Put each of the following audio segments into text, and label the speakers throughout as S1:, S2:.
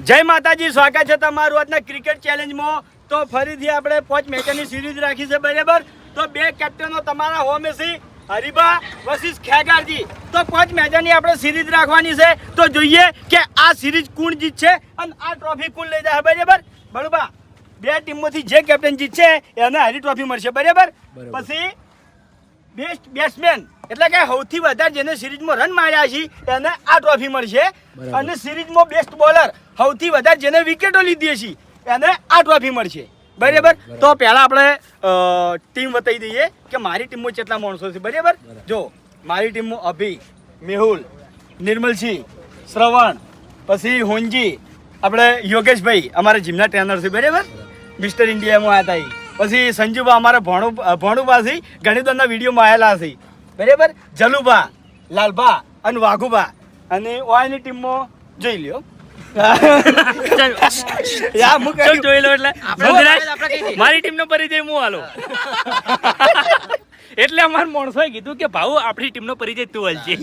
S1: જય માતાજી, સ્વાગત છે તમારું આજના ક્રિકેટ ચેલેન્જમાં. તો ફરીથી આપણે 5 મેચની સિરીઝ રાખી છે, બરાબર? તો બે કેપ્ટનો તમારા હોમે છે, હરીબા વર્સિસ ખેગારજી. તો 5 મેચની આપણે સિરીઝ રાખવાની છે. તો જોઈએ કે આ સિરીઝ કોણ જીતશે અને આ ટ્રોફી કોણ લઈ જાય, બરાબર? બળુબા, બે ટીમોથી જે કેપ્ટન જીતશે એને હારી ટ્રોફી મળશે, બરાબર? પછી બેસ્ટ બેટ્સમેન એટલે કે સૌથી વધારે જેને સિરીઝમાં રન માર્યા છે એને આ ટ્રોફી મળશે. અને સિરીઝમાં બેસ્ટ બોલર સૌથી વધારે જેને વિકેટો લીધી છે એને આ ટ્રોફી મળશે, બરાબર? તો પહેલા આપણે ટીમ બતાવી દઈએ કે મારી ટીમમાં કેટલા માણસો છે, બરાબર? જો મારી ટીમમાં અભી, મેહુલ, નિર્મલસિંહ, શ્રવણ, પછી હોનજી, આપણે યોગેશભાઈ અમારા જીમના ટ્રેનર છે, બરાબર? મિસ્ટર ઇન્ડિયામાં આવ્યા હતા. પછી સંજુબા અમારા ભણુબા છે, ઘણી બધાના વિડીયોમાં આવેલા છે, બરાબર? જલુબા, લાલભા અને વાઘુબા. અને ઓયની ટીમમાં જોઈ લ્યો.
S2: મારી ટીમ નો પરિચય હું હાલો એટલે અમારા માણસોએ કીધું કે ભાઉ આપણી ટીમ નો પરિચય તું હાલજે.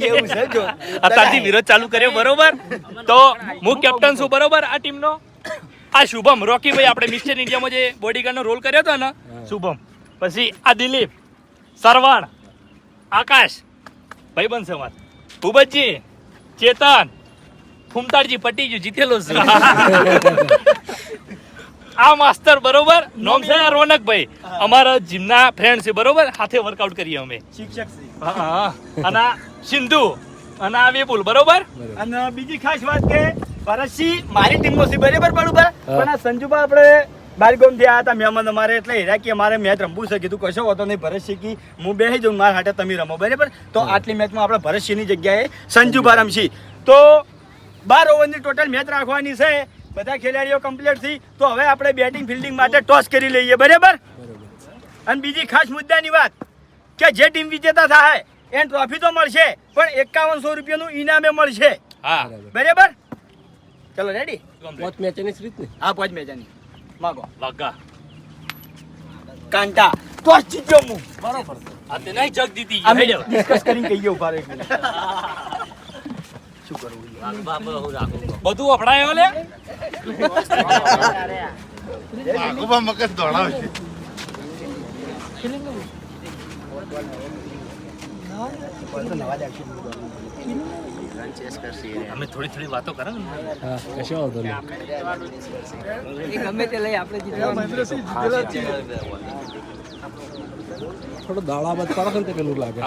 S2: અત્યારથી વિરોધ ચાલુ કર્યો, બરોબર? તો હું કેપ્ટન છું, બરોબર? આ ટીમ નો આ શુભમ રોકીભાઈ, આપણે મિસ્ટર ઇન્ડિયામાં જે બોડીગાર્ડ નો રોલ કર્યો હતો ને, શુભમ. પછી આ દિલીપ, સરવણ, આકાશ ભાઈ બનશે અમાર, ભૂપતજી, ચેતન, ફૂમતાડજી પટી ગયું, જીતેલો છે. આ માસ્ટર, બરોબર? નોમ છે રોનકભાઈ, અમારા જીમના ફ્રેન્ડ છે, બરોબર? સાથે વર્કઆઉટ કરીએ અમે,
S1: શિક્ષક છે.
S2: હા. અને આ સિંધુ અને આ વિપુલ, બરોબર?
S1: અને બીજી ખાસ વાત કે ભરતસિંહ મારી ટીમમાં છે, બરાબર? બરોબર. પણ આ સંજુબા આપણે બારગામ થી આવ્યા હતા મહેમાન અમારે, એટલે હીરા કે અમારે મેચ રમવું છે. કીધું કશો હોતો નહીં ભરતસિંહ, કી હું બેસી જાઉં, મારા હાટે તમે રમો, બરાબર? તો આટલી મેચમાં આપણે ભરતસિંહની જગ્યાએ સંજુબા રમશી. તો 12 ઓવરની ટોટલ મેચ રાખવાની છે. બધા ખેલાડીઓ કમ્પ્લીટ થઈ. તો હવે આપણે બેટિંગ ફિલ્ડિંગ માટે ટોસ કરી લઈએ, બરાબર? અને બીજી ખાસ મુદ્દાની વાત કે જે ટીમ વિજેતા થાય એને ટ્રોફી તો મળશે, પણ 5100 રૂપિયાનું ઇનામે મળશે.
S2: હા,
S1: બરાબર? ચલો રેડી?
S3: 5 મેચની સિરીઝ ને?
S1: હા, 5 મેચની માગો
S2: વાગા
S1: કાંટા ટોસ જીત્યો હું, બરોબર?
S2: આ તે નહીં જગ દીધી
S1: અમે ડિસ્કસ કરીને કહીએ ઉભા રહે. શું કરવું?
S2: બધું અપડાયો લે.
S4: આખું મગજ દોડાવે છે.
S2: અમે થોડી વાતો કરે ને.
S3: હા, કશો વાંધો નહીં. ગમે તે લઈ આપણે થોડો દાડા બાદ કરો ને તે પેલું લાગે.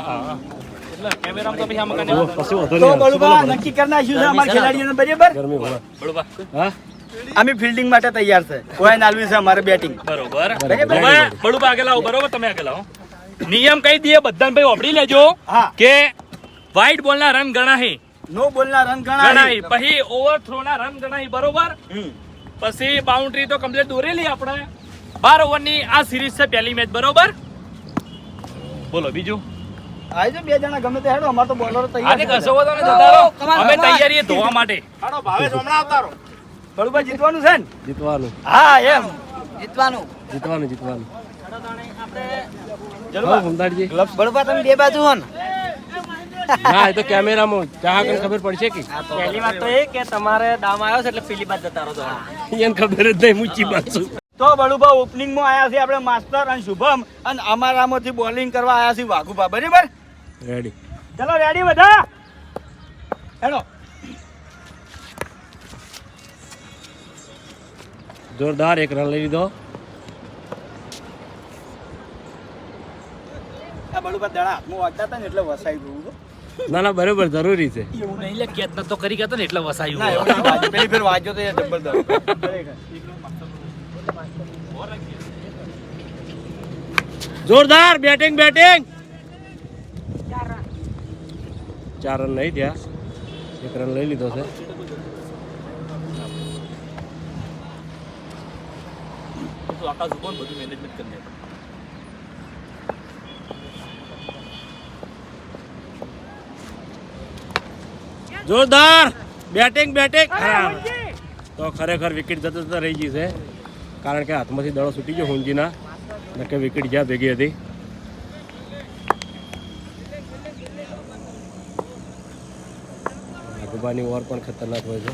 S2: એટલે કેમેરામાં તો પછી આમ કાને
S3: પછી વાંધો
S1: તો
S3: નહીં.
S1: બળુબા નક્કી કરી નાખ્યું છે અમારા ખેલાડીઓને, બરાબર?
S3: ગરમી હોય.
S2: બરોબર.
S3: હા,
S1: અમે ફિલ્ડિંગ માટે તૈયાર છે. કોઈ નાલવી છે અમારે બેટિંગ,
S2: બરોબર.
S1: બરાબર.
S2: હવે બડુબા આગળ આવો, બરોબર? તમે આગળ આવો. નિયમ કહી દઈએ બધાને, ભાઈ વાપરી લેજો
S1: હા.
S2: કે વ્હાઈટ બોલ ના રન ગણાહી,
S1: નો બોલના રન ગણાય.
S2: ગણાહી. પછી ઓવરથ્રો ના રન ગણાહી, બરોબર? પછી બાઉન્ડ્રી તો કમ્પ્લીટ દોરેલી આપણે. 12 ઓવરની આ સિરીઝ છે, પહેલી મેચ, બરોબર? બોલો બીજું.
S1: આજો બે જણા ગમે તે હેડો, અમાર તો બોલરો તૈયાર
S2: આજે
S1: છે.
S2: કશો વાંધો નહીં, જતા રહો. અમે તૈયારી ધોવા માટે.
S4: હાડો ભાવેશ હમણાં આવતારો.
S1: બળુબા જીતવાનું છે ને?
S3: જીતવાનું
S1: હા, એમ
S3: જીતવાનું.
S1: જલવા.
S3: ફૂમતાડજી.
S1: બળુબા તમે બે બાજુ હો ને?
S3: હા, એ તો કેમેરામાં ચાહક ખબર પડશે કે
S5: પહેલી વાત તો એ કે તમારે દામ આવ્યો છે એટલે પેલી બાદ જતા રહો.
S3: એને ખબર જ નહીં, ઊંચી બાજુ.
S1: તો બળુબા ઓપનિંગમાં આયા છે આપણે માસ્ટર અને શુભમ, અને અમારામાંથી બોલિંગ કરવા આયા છે વાઘુબા, બરાબર?
S3: રેડી.
S1: ચલો રેડી બધા? હેડો.
S3: જોરદાર એક રન લઈ લીધો.
S1: આ બળુબા દડા હાથમાં વાગતા હતા ને એટલે વસાઈ ગયું તો.
S3: ના ના, બરોબર, જરૂરી છે.
S2: એવું નહીં લે, કેત તો કરી ગયા ને એટલે
S1: ના,
S2: વસાયું.
S1: એવું નહીં વાગ્યું. પેલી ફેર વાગ્યો તો એ જબરદસ્ત.
S3: જોરદાર બેટિંગ. 4 રન નહીં થયા, એક રન લઈ લીધો છે.
S2: આકાશ ઉપર બધું મેનેજમેન્ટ કરી દે.
S3: જોરદાર બેટિંગ. તો ખરેખર વિકેટ જતો રહી ગઈ છે, કારણ કે હાથમાંથી દડો છૂટી ગયો હુંજીના, નકે વિકેટ જ્યાં ભેગી હતી. આગબાની ઓવર પણ ખતરનાક હોય છે.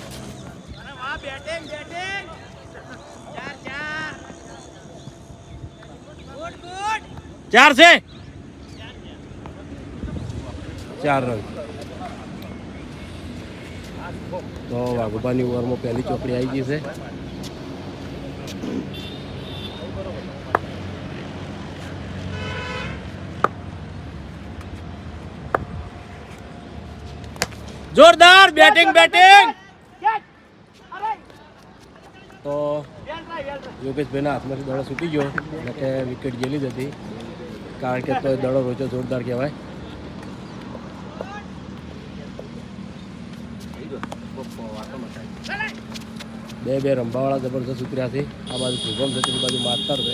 S3: 4 છે 4 રન. તો વાઘુબાની ઓવરમાં પહેલી ચોકડી આવી ગઈ છે. જોરદાર બેટિંગ બેટિંગ. તો યોગેશભાઈના હાથમાંથી દડો છૂટી ગયો એટલે કે વિકેટ ગયેલી જ હતી, કારણ કે તો દડો રોચો જોરદાર કહેવાય. બે રંભાવાળા જબરદસ્ત ઉતર્યા છે. આ બાજુ શુભમ છે, પેલી બાજુ માસ્તર છે.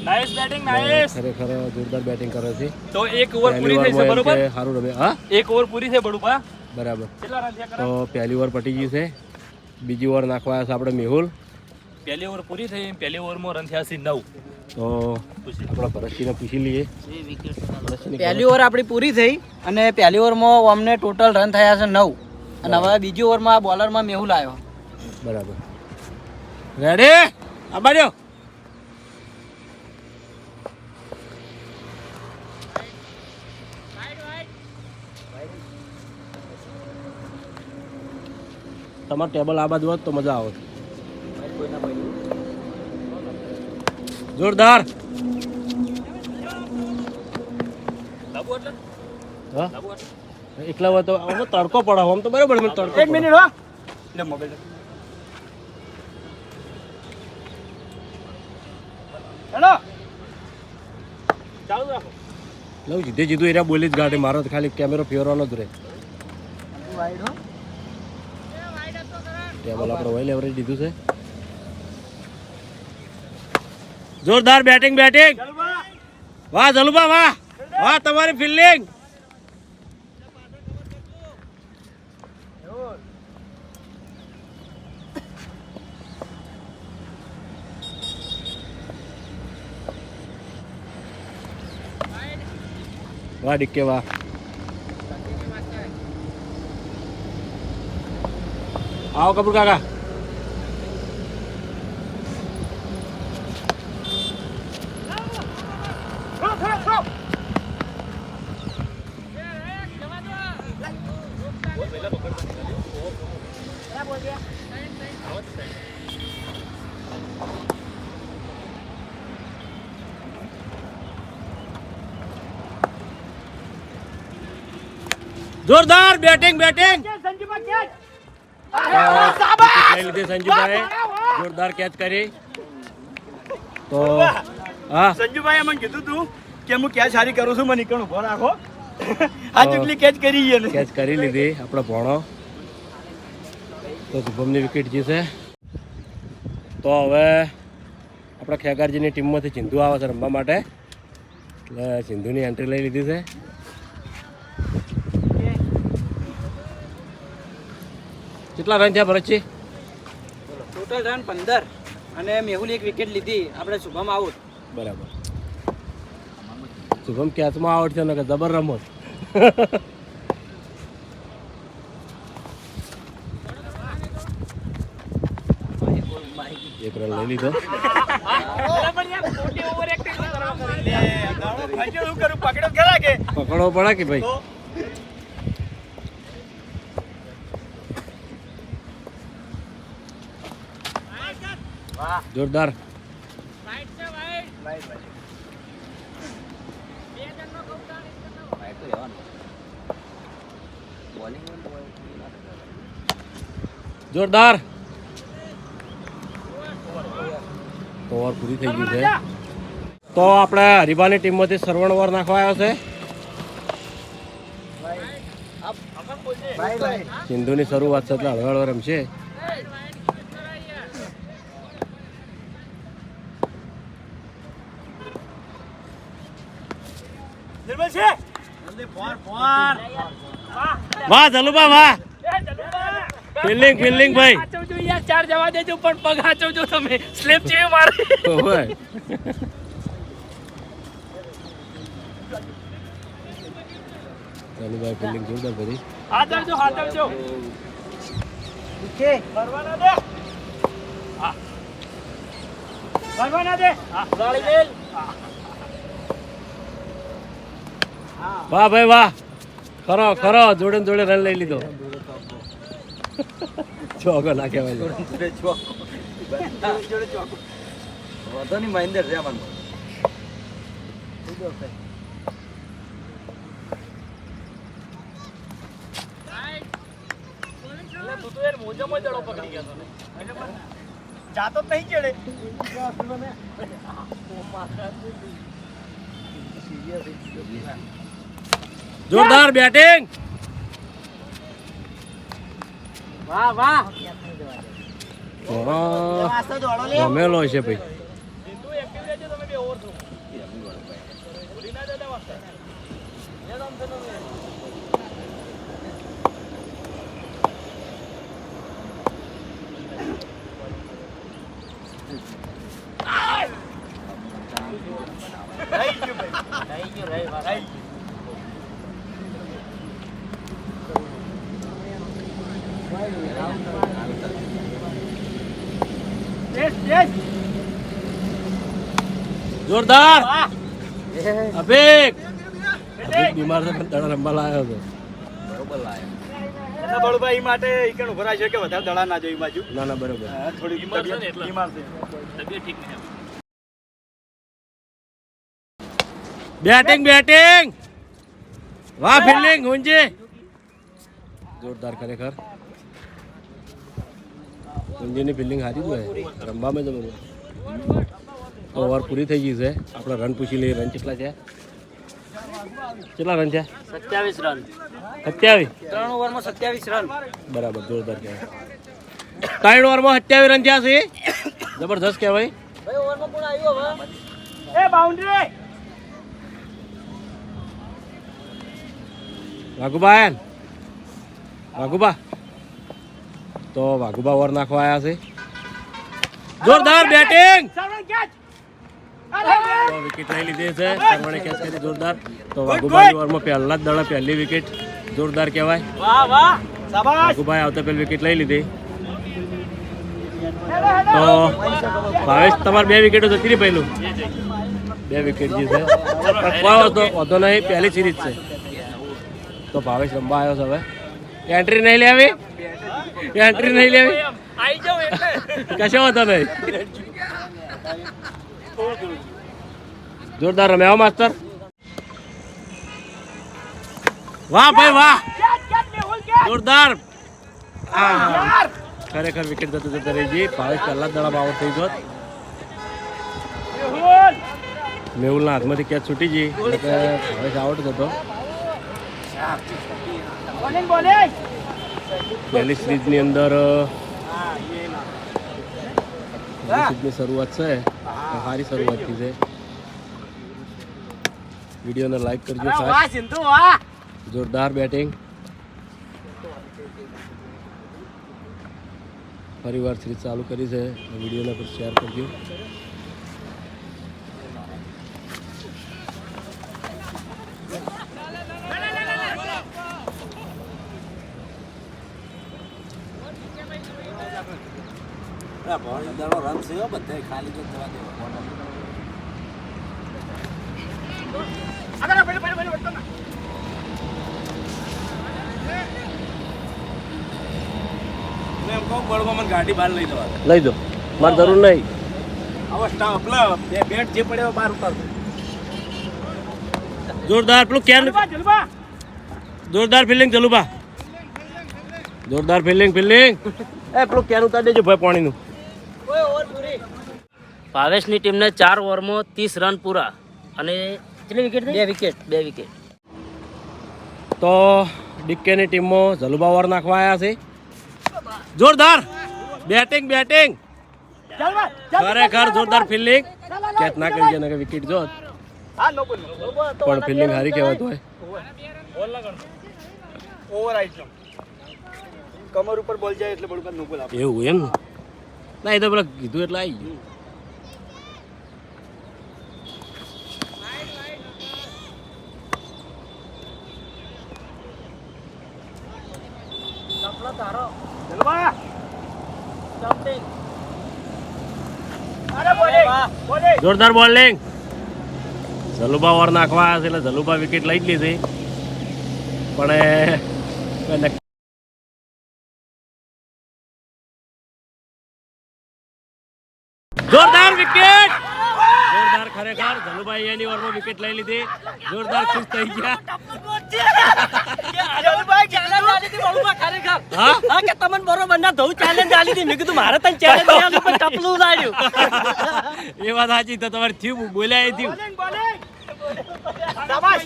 S2: Nice batting, nice.
S3: ખરેખર જોરદાર બેટિંગ કરે છે.
S2: તો એક ઓવર પૂરી થઈ છે, બરોબર?
S3: સારું રમે. હા,
S2: એક ઓવર પૂરી છે બડુપા.
S3: બરાબર.
S2: કેટલા રન થયા
S3: તો પહેલી ઓવર પટી ગઈ છે, બીજી ઓવર નાખવા આવ્યા છે આપણે મેહુલ.
S2: પહેલી ઓવર પૂરી થઈ, પહેલી ઓવરમાં રન થયા છે 9.
S3: તો આપણા ભરતસિંહને પૂછી લઈએ. ભરતસિંહની
S5: પહેલી ઓવર આપણી પૂરી થઈ અને પહેલી ઓવરમાં અમને ટોટલ રન થયા છે 9 અને હવે બીજી ઓવરમાં બોલરમાં મેહુલ આવ્યો.
S3: બરાબર. રેડી? આ બાજુ. તમારું ટેબલ આ બાજુ હોત તો મજા આવે. જોરદાર. હા, એકલા હોય તો આમ તડકો પડે, આમ તો બરાબર મને તડકો
S1: એક મિનિટ હો, લે મોબાઈલ હેલો ચાલુ રાખો.
S3: લઉં જીધે જીધું એરા બોલી જ ગાડી, મારો તો ખાલી કેમેરો ફેરવાનો જ રહે. ટેબલ આપણે ઓઇલ એવરેજ દીધું છે. જોરદાર બેટિંગ બેટિંગ. વાહ જલુબા, વાહ વાહ, તમારી ફિલ્ડિંગ. વાહ ડિક્કે વાહ. આવો કપૂર કાકા. જોરદાર બેટિંગ બેટિંગ. લઈ લીધી સંજુભાઈ, જોરદાર કેચ કરી. તો હા,
S1: સંજુભાઈ મને કીધું તું કે હું કેચ સારી કરું છું, મને નીકળ ઉભો રાખો. આ ચૂકલી કેચ કરી છે ને,
S3: કેચ કરી લીધી આપણો ભણો. તો શુભમની વિકેટ જીતે. તો હવે આપણા ખેગારજીની ટીમમાંથી સિંધુ આવે છે રમવા માટે, એટલે સિંધુની એન્ટ્રી લઈ લીધી છે. કેટલા રન થયા ભરતજી?
S5: ટોટલ રન 15 અને મેહુલ એક વિકેટ લીધી. આપણે શુભમ આઉટ.
S3: બરાબર. શુભમ કેચમાં આઉટ છે ને કે જબર રમત. એક રન લઈ લીધો.
S1: પકડો ખરા કે
S3: પકડવો પડે કે ભાઈ? જોરદાર. જોરદાર. ઓવર પૂરી થઈ ગઈ છે. તો આપણે હરિભાની ટીમમાંથી શ્રવણ ઓવર નાખવા આવ્યો છે. સિંધુની શરૂઆત છે એટલે હળવળ રમશે. વાહ જલુબા વાહ. ફિલ્ડિંગ ફિલ્ડિંગ ભાઈ.
S2: હાચવજો યાર, 4 જવા દેજો પણ પગ હાચવજો તમે. સ્લેપ જેવી મારી.
S3: ઓય. જલુભાઈ ફિલ્ડિંગ જોરદાર કરી.
S2: હાચવજો, હાચવજો.
S1: ભરવાના દે. હા ભરવાના દે. હા ગાળી બેલ.
S3: વાહ ભાઈ વાહ, ખરો ખરો, જોડે ને જોડે રન લઈ લીધો. ચોકો ના કહેવાય.
S5: વધો ની મહેન્દ્ર છે આમાં.
S2: તું તો યાર મોજામાં દડો પકડી ગયો તો ને.
S1: જાતો જ નહીં ચડે.
S3: જોરદાર બેટિંગ.
S5: વાહ વાહ.
S3: રમેલો છે ભાઈ.
S2: તું એક્ટિવ રહેજો, તમે બે ઓવર થો. ભૂલી ના જતા વાસ્તા.
S1: રહી ગયું ભાઈ.
S5: થઈ ગયું રહી વાત.
S1: રહી ગયું. Yes, yes.
S3: જોરદાર. અભિક બીમાર છે પણ દડા રમવા લાવ્યો હતો.
S1: એટલે બળુભાઈ ઈ માટે ઈકણ ઉભા રહ્યા છે કે વધારે દડા ના જોઈ બાજુ.
S3: ના ના બરોબર.
S1: થોડી
S2: બીમાર છે ને એટલે.
S1: બીમાર છે.
S2: તબિયત ઠીક નહીં.
S3: Batting batting. વાહ ફિલ્ડિંગ ગુંજી. જોરદાર ખરેખર. ગુંજીની ફિલ્ડિંગ સારી જ હોય, રમવામાં જબરદસ્ત. ઓવર પૂરી થઈ ગઈ છે. આપણે રન પૂછી લઈએ. રન કેટલા છે? કેટલા રન છે?
S5: 27 રન.
S3: 27.
S5: 3 ઓવરમાં 27 રન.
S3: બરાબર, જોરદાર કહેવાય. 3 ઓવરમાં 27 રન થયા છે. જબરદસ્ત કહેવાય.
S5: ભાઈ ઓવરમાં કોણ આવ્યું હવે?
S1: એ બાઉન્ડ્રી.
S3: વાઘુબા વાઘુબા તો વાઘુબા ઓવર નાખવા આવ્યા છે. જોરદાર બેટિંગ.
S1: સરવણ કેચ.
S3: તો વિકેટ લઈ લીધી છે. સરવણે કેચ કરી જોરદાર. તો વાઘુબાની ઓવરમાં પહેલા જ દડા પહેલી વિકેટ. જોરદાર કહેવાય.
S1: વાહ વાહ. શાબાશ.
S3: વાઘુબાએ આવતા પહેલી વિકેટ લઈ લીધી. તો ભાવેશ તમારે 2 વિકેટો જતી રહી પહેલું. 2 વિકેટ જે છે વાંધો નહીં, પહેલી સિરીઝ છે. તો ભાવેશ રમવા આવ્યો છે. હવે એન્ટ્રી નહીં લેવી, એન્ટ્રી નહીં લેવી,
S2: આઈ જાવ એટલે.
S3: કશો વાંધો નહીં. જોરદાર રમ્યા માસ્તર. વાહ ભાઈ વાહ,
S1: કેચ કેચ મેહુલ કેચ.
S3: જોરદાર. ખરેખર વિકેટ જતો રહી ગઈ. ભાવેશ પહેલા જ દડામાં આઉટ થઈ ગયો.
S1: મેહુલ.
S3: મેહુલના હાથમાંથી કેચ છૂટી ગઈ એટલે કે ભાવેશ આઉટ થતો.
S1: Bowling bowling.
S3: પહેલી સિરીઝની અંદર સિરીઝની શરૂઆત છે, સારી શરૂઆત થઈ છે. વિડીયોને લાઈક કરજો.
S1: વાહ
S3: ખાસ
S1: સિંધુ વાહ.
S3: જોરદાર બેટિંગ. ફરીવાર સિરીઝ ચાલુ કરી છે. વિડીયોને પર શેર કરજો.
S5: રન છે બધા ખાલી તો જવા દેવા.
S1: આગળ પેલું પેલું પેલું વળતો ના.
S5: મેં એમ કહું બળવા મને ગાડી બહાર લઈ જવા.
S3: લઈ દો, મારે જરૂર નહીં.
S5: આવો સ્ટાફ પેલા બેટ જે પડ્યો બહાર ઉતારજો.
S3: જોરદાર પેલું કેન,
S1: જલવા જલવા.
S3: જોરદાર ફિલ્ડિંગ ચલુબા. જોરદાર ફિલ્ડિંગ ફિલ્ડિંગ. એ પેલું કેન ઉતારી દેજો ભાઈ પાણીનું.
S6: ભાવેશની ટીમને 4 ઓવરમાં 30 રન પૂરા અને કેટલી વિકેટ થઈ? 2 વિકેટ. 2 વિકેટ.
S3: તો ડીકેની ટીમમાં જલુબા ઓવર નાખવા આવ્યા છે. જોરદાર બેટિંગ બેટિંગ.
S1: જલવા.
S3: ખરેખર જોરદાર ફિલ્ડિંગ. કેચ ના કરી જાય વિકેટ જોત,
S1: હા નો બોલ.
S3: પણ ફિલ્ડિંગ હારી કહેવાતું હોય.
S1: ઓવર આઈ ગયો. કમર ઉપર બોલ જાય એટલે બળું નો બોલ આપે.
S3: એવું એમ ના, એ તો પેલા કીધું એટલે આવી ગયું.
S1: જલવા. અરે બોલિંગ બોલિંગ.
S3: જોરદાર બોલિંગ. જલુભા ઓવર નાખવા આવ્યા છે એટલે જલુભા વિકેટ લઈ જ લીધી પણ જોરદાર વિકેટ જોરદાર ખરેખર જલુભાઈ એની ઓવરમાં વિકેટ લઈ લીધી જોરદાર ખુશ થઈ ગયા હા
S6: હા કે તમને બરોબર ના ધોઉં ચેલેન્જ આલી હતી મેં કીધું મારે તને ચેલેન્જ આલી પણ ટપલું લાગ્યું
S3: એ વાત સાચી તો તમારે થયું બોલ્યા એ થયું
S1: બોલિંગ બોલિંગ શાબાશ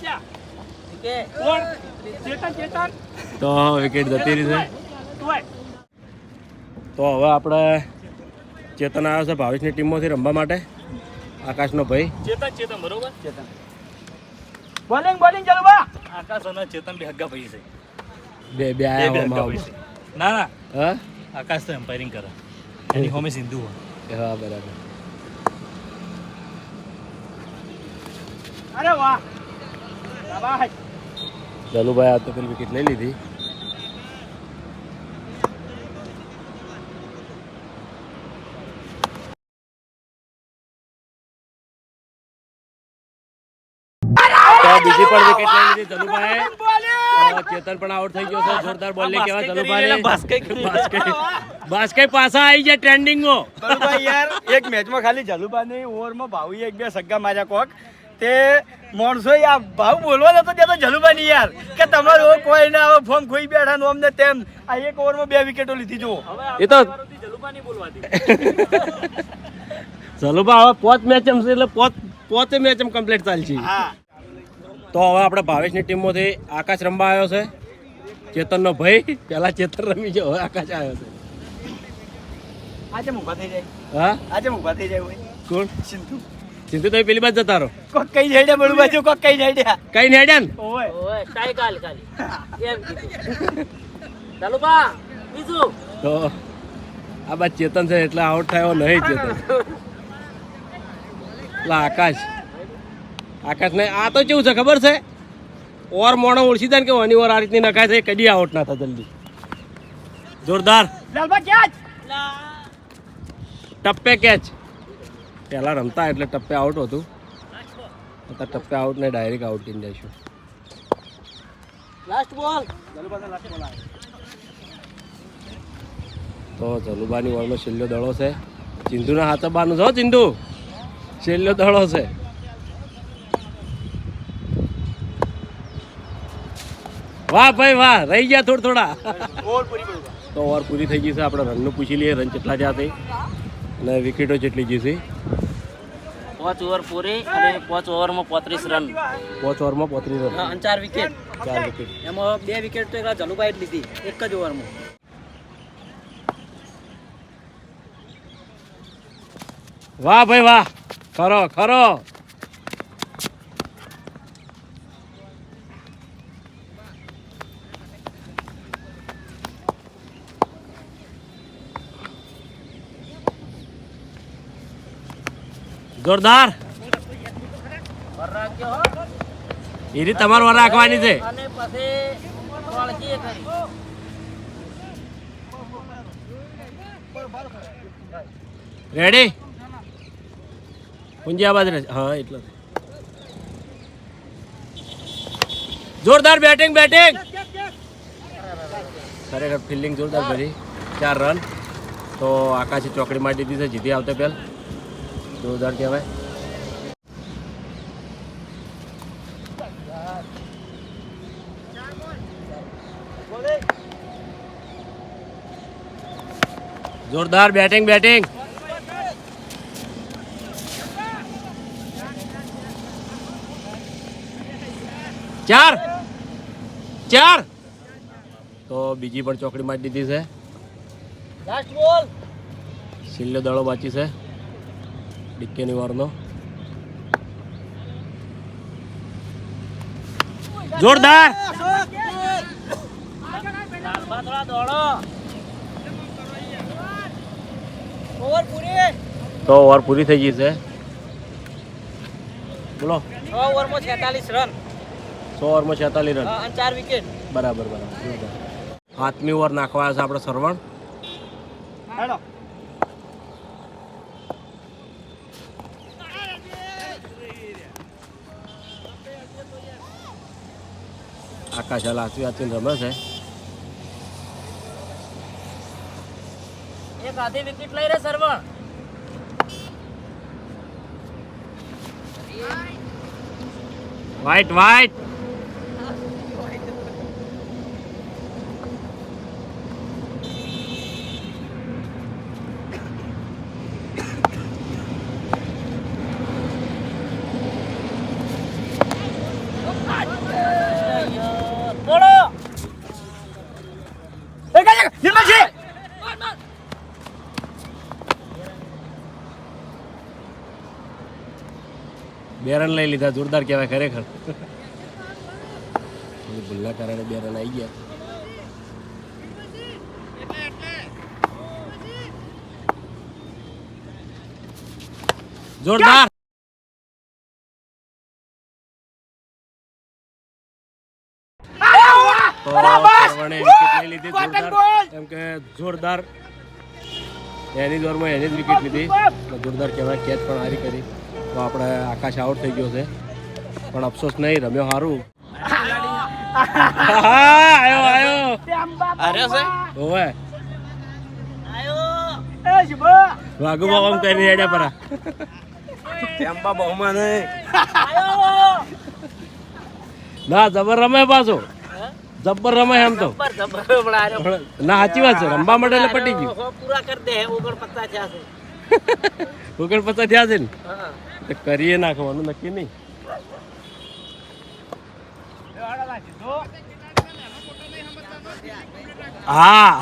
S3: તો વિકેટ જતી રહી છે તો હવે આપણે ચેતન આવ્યો છે ભાવેશની ટીમમાંથી રમવા માટે આકાશનો ભાઈ
S2: ચેતન બરોબર
S1: બોલિંગ બોલિંગ જલુભા
S2: આકાશ અને ચેતન બે હગ્ગા ભાઈ છે
S3: બે
S2: બે
S3: આયા
S2: હગ્ગા
S3: હોમાં
S2: ભાઈ છે ના ના
S3: હા
S2: આકાશ તો એમ્પાયરિંગ કરે એની હોમે સિંધુ હોય
S3: હા બરાબર
S1: અરે વાહ શાબાશ
S3: જલુભાઈ આ તો પેલી વિકેટ લઈ લીધી તો બીજી પણ વિકેટ લઈ લીધી જલુભાઈ ચેતન પણ આઉટ થઈ ગયો છે જોરદાર બોલ ને કેવા જલુભાઈ બાસ્કેટ પાછા આવી જાય ટ્રેન્ડિંગમાં
S1: જલુભા યાર એક મેચમાં ખાલી જલુભાની ઓવરમાં ભાવી એક બે સગ્ગા માર્યા કોક તે માણસો આ ભાવ બોલવા નતો દેતો જલુભાની યાર કે તમારો કોઈ ના આવે ફોર્મ ખોઈ બેઠા નો અમને તેમ આ એક ઓવરમાં 2 વિકેટો લીધી જુઓ
S3: એ તો જલુભા હવે 5 મેચ છે એટલે 5 મેચ કમ્પ્લીટ ચાલશે
S1: હા
S3: તો હવે આપણે ભાવેશની ટીમમાંથી આકાશ રમવા આવ્યો છે ચેતનનો ભાઈ પેલા ચેતન રમી ગયો હવે આકાશ આવ્યો છે
S1: આજે ઊભા થઈ જાય
S3: હા
S1: આજે ઊભા થઈ જાય હોય
S3: કોણ
S1: સિંધુ
S3: સિંધુ તો પેલી બાદ જતા રહો
S1: કોક કઈ જાય બળું બાજુ કોક કઈ જાય
S3: કઈ ને હેડ્યા ને
S1: ઓય
S6: ઓય સ્ટાઈ ખાલી એમ કીધું ચાલો બા બીજું
S3: તો આ બાદ ચેતન છે એટલે આઉટ થયો નહીં ચેતન એટલે આકાશ ને આ તો કેવું છે ખબર છે ઓર મોણો ઓળખી જાય ને કે ઓની ઓર આ રીતની નખાય છે કદી આઉટ ના થાય જલ્દી જોરદાર
S1: લાલબા ક્યાં
S3: ટપ્પે કેચ પહેલા રમતા એટલે ટપ્પે આઉટ હતું અત્યારે ટપ્પે આઉટ ને ડાયરેક્ટ આઉટ કરી દઈશું
S6: લાસ્ટ બોલ
S3: તો જલુભાની ઓવરનો છેલ્લો દડો છે ચિંધુના હાથ બારનું છે ચિંધુ છેલ્લો દડો છે વાહ ભાઈ વાહ રહી ગયા થોડા તો ઓવર પૂરી થઈ ગઈ છે આપણે રનનું પૂછી લઈએ રન કેટલા જ્યાં થઈ અને વિકેટો જેટલી જશે
S6: 5 ઓવર પૂરી અને 5 ઓવરમાં 35 રન
S3: 5 ઓવરમાં 35 રન
S5: અને 4 વિકેટ
S3: 4 વિકેટ
S5: એમાં 2 વિકેટ તો એકલા જલુભાઈ જ લીધી એક જ ઓવરમાં
S3: વાહ ભાઈ વાહ ખરો ખરો જોરદાર એ રીત તમારે વાર રાખવાની છે
S6: અને પછી વળગીએ કરી
S3: રેડી પુંજાબાદ રહે હા એટલો જોરદાર બેટિંગ ખરેખર ફિલ્ડિંગ જોરદાર કરી 4 રન તો આકાશી ચોકડી મારી દીધી છે જીતી આવતે પહેલ જોરદાર કહેવાય જોરદાર બેટિંગ 4 તો બીજી પણ ચોકડી મારી દીધી છે
S6: લાસ્ટ બોલ
S3: છેલ્લો દડો બાકી છે ડિક્કેની વારનો જોરદાર
S6: થોડા દોડો
S5: ઓવર પૂરી
S3: તો ઓવર પૂરી થઈ ગઈ છે બોલો
S5: 6 ઓવરમાં 46 રન
S3: 100 ઓવરમાં 46 રન
S5: અને 4 વિકેટ
S3: બરાબર હાથમી ઓવર નાખવા છે આપણે સરવણ
S1: હેલો
S3: આકાશ હાલ હાથવી રમે છે.
S6: એક આધી વિકેટ લઈ રે સરવણ.
S3: White white.
S6: બોલો.
S1: નિર્મલજી
S3: બે રન લઈ લીધા, જોરદાર કહેવાય ખરેખર. ભૂલના કારણે 2 રન આવી ગયા. જોરદાર. તો સરવણે વિકેટ લઈ લીધી, જોરદાર. કેમ કે જોરદાર એની દોરમાં એની જ વિકેટ લીધી, જોરદાર કહેવાય. કેચ પણ હારી કરી. તો આપણે આકાશ આઉટ થઈ ગયો છે, પણ અફસોસ નહીં, રમ્યો સારું. આયો આયો ઓવે વાઘુબા ઓમ કરીને હેડ્યા પરા. ના જબર રમે પાછો, જબર રમે એમ તો. ના સાચી વાત છે, રમવા માટે એટલે પટી ગયું.
S6: પૂરા કરી દે 49 થયા છે.
S3: 49 થયા છે ને, તો કરીએ નાખવાનું નક્કી નહીં. હા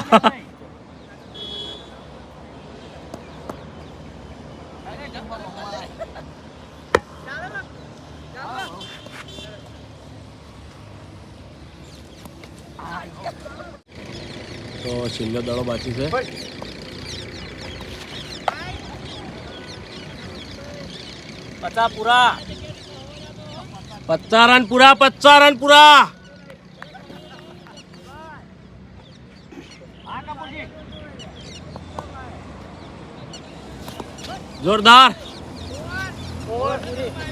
S3: તો છેલ્લો દડો બાકી છે.
S6: 50 પૂરા.
S3: 50 રન પૂરા, 50 રન પૂરા. જોરદાર.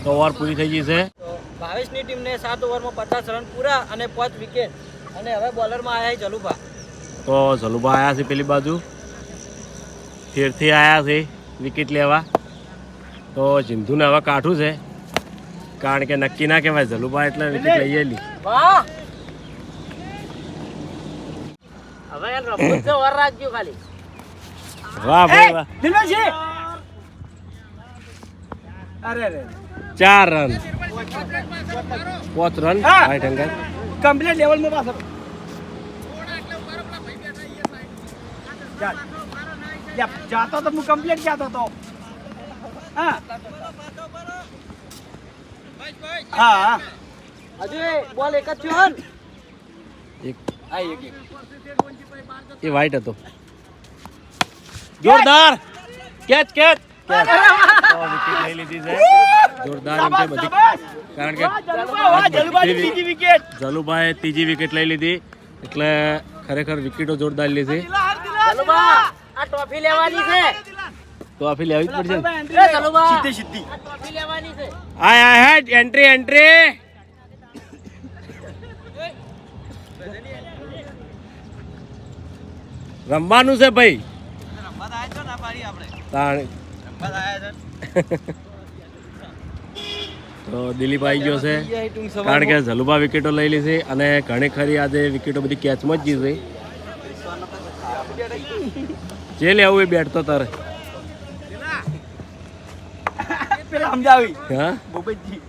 S3: તો ઓવર પૂરી થઈ ગઈ છે.
S5: ભાવેશની ટીમને 7 ઓવરમાં 50 રન પૂરા અને 5 વિકેટ. અને હવે બોલરમાં આવ્યા છે જલુભા.
S3: તો જલુભા આવ્યા છે પેલી બાજુ, ફેરથી આવ્યા છે વિકેટ લેવા. તો સિંધુને હવે કાઠું છે, કારણ કે નક્કી ના કહેવાય. જલુભા એટલે વિકેટ લઈ આવેલી.
S6: વાહ. હવે યાર રમત છે, વાર રાખજો ખાલી.
S3: વાહ ભાઈ વાહ.
S1: નિર્મલજી અરે રે
S3: 4 રન, 5 રન
S1: હા.
S3: Right angle.
S1: કમ્પ્લીટ લેવલમાં પાછો જાતો તો હું કમ્પ્લીટ જાતો તો. હા હા
S5: હજુ બોલ એક જ થયો ને.
S3: એક એ વાઈટ હતો. જોરદાર કેચ કેચ. વિકેટ લઈ લીધી છે, જોરદાર એમ કે બધી. કારણ કે
S1: ત્રીજી વિકેટ.
S3: જલુભાઈએ 3જી વિકેટ લઈ લીધી, એટલે ખરેખર વિકેટો જોરદાર લીધી.
S6: જલુભા આ ટ્રોફી લેવાની છે.
S3: તો આફી લેવી જ પડશે ને.
S6: એ જલુભા
S1: સીધી સીધી
S6: આ ટ્રોફી લેવાની છે.
S3: આય આય હેડ એન્ટ્રી એન્ટ્રી. રમવાનું છે ભાઈ. તાણ. તો દિલીપ આવી ગયો છે, કારણ કે જલુભા વિકેટો લઈ લીધી અને ઘણી ખરી આજે વિકેટો બધી કેચમાં જ જીતી. જે લેવું એ બેટ તો તારે.
S1: પેલા સમજાવી
S3: હા
S1: બોબતજી.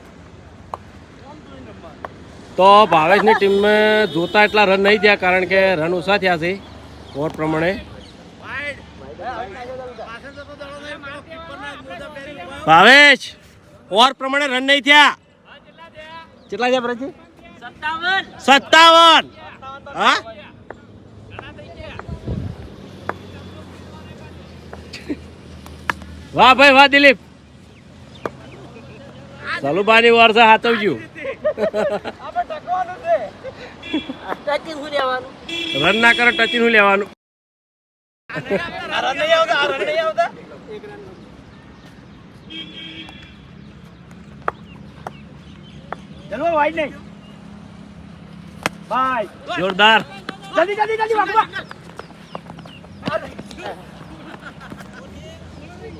S3: તો ભાવેશની ટીમમાં જોતા એટલા રન નહીં થયા, કારણ કે રન ઓછા થયા છે ઓવર પ્રમાણે. ભાવેશ ઓવર પ્રમાણે રન નહીં થયા. કેટલા થયા પ્રજી? 57. હા વાહ ભાઈ વાહ દિલીપ. સલુભાની વાર છે હાથવજો.
S6: ટચિંગ હું લેવાનું.
S3: રન ના કરે ટચિંગ નું લેવાનું.
S1: રન નહીં આવતા. ચલો વાઈડ નહીં. ભાઈ
S3: જોરદાર.
S1: જલ્દી જલ્દી જલ્દી વાગવા.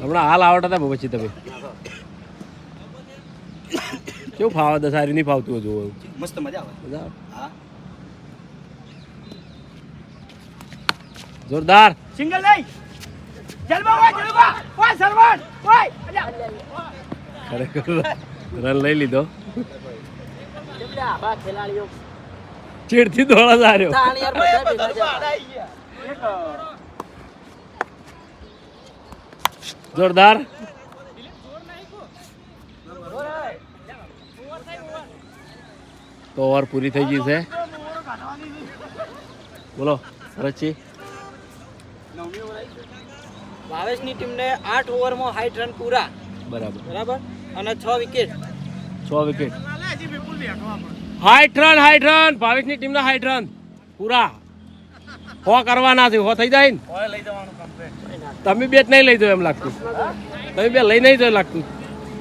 S3: હમણાં હાલ આવડતા હતા પછી તમે કેવું ફાવે તો સારી નહીં ફાવતું હતું
S1: મસ્ત મજા આવે.
S3: મજા આવે.
S1: હા
S3: જોરદાર.
S1: સિંગલ લઈ જલવા ઓય સરવણ ઓય અલ્યા.
S3: ખરેખર રન લઈ લીધો.
S6: કેટલા આબા ખેલાડીઓ
S3: ચીડથી દોડા સાર્યો.
S6: તાણ યાર બધા ભેગા છે.
S3: જોરદાર. તો ઓવર પૂરી થઈ ગઈ છે. બોલો રચી.
S5: ભાવેશની ટીમને 8 ઓવરમાં 60 રન પૂરા
S3: બરાબર.
S5: બરાબર અને 6 વિકેટ.
S3: 6 વિકેટ. 60 રન ભાવેશની ટીમના 60 રન પૂરા. 100 કરવાના છે. 100 થઈ જાય ને તમે બેટ નહીં લઈ જાઓ એમ લાગતું. તમે બે લઈ નહીં જાઓ લાગતું.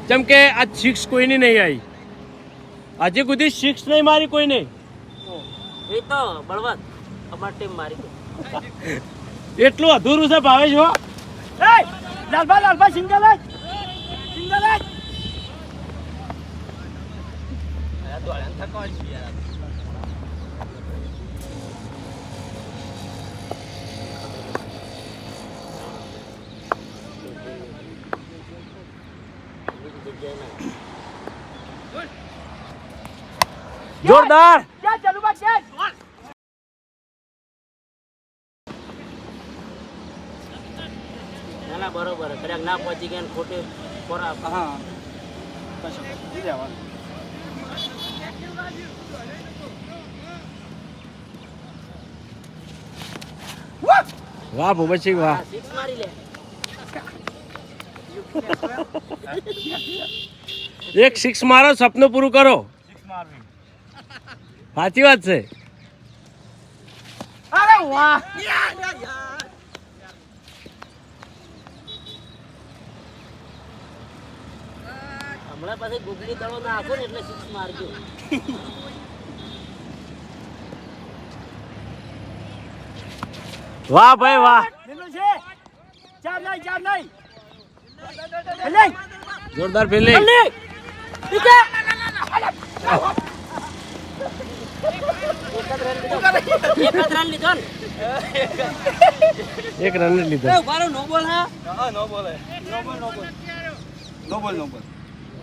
S3: જેમ કે આ 6 કોઈની નહીં આવી. હજી સુધી 6 નહીં મારી કોઈ નહીં.
S6: એ તો બળવંત અમારી ટીમ મારી ગઈ.
S3: એટલું અધૂરું છે ભાવેશ હો.
S1: એ લાલભા સિંગલ લઈ સિંગલ લઈ.
S3: જોરદાર.
S1: ક્યાં ચાલુ બા ક્યાં
S6: ના ના બરોબર કદાચ ના પહોંચી ગયા ને ખોટી ખોરાક
S1: હા કશું નહીં રહેવાનું.
S3: વાહ ભૂપતસિંહ વાહ.
S6: સિક્સ મારી લે.
S3: એક 6 મારો સપનું પૂરું કરો. સાચી વાત છે.
S1: અરે વાહ
S6: હમણાં પાછી ગુગલી દડો નાખો ને એટલે સિક્સ મારજો.
S3: વાહ ભાઈ વાહ.
S1: કેટલું છે ચાર નહીં લઈ
S3: જોરદાર ફિલ્ડિંગ.
S6: એક જ રન લીધો ને.
S3: એક રન જ લીધો.
S5: ઉભારો નો બોલ હા.
S1: હા નો બોલ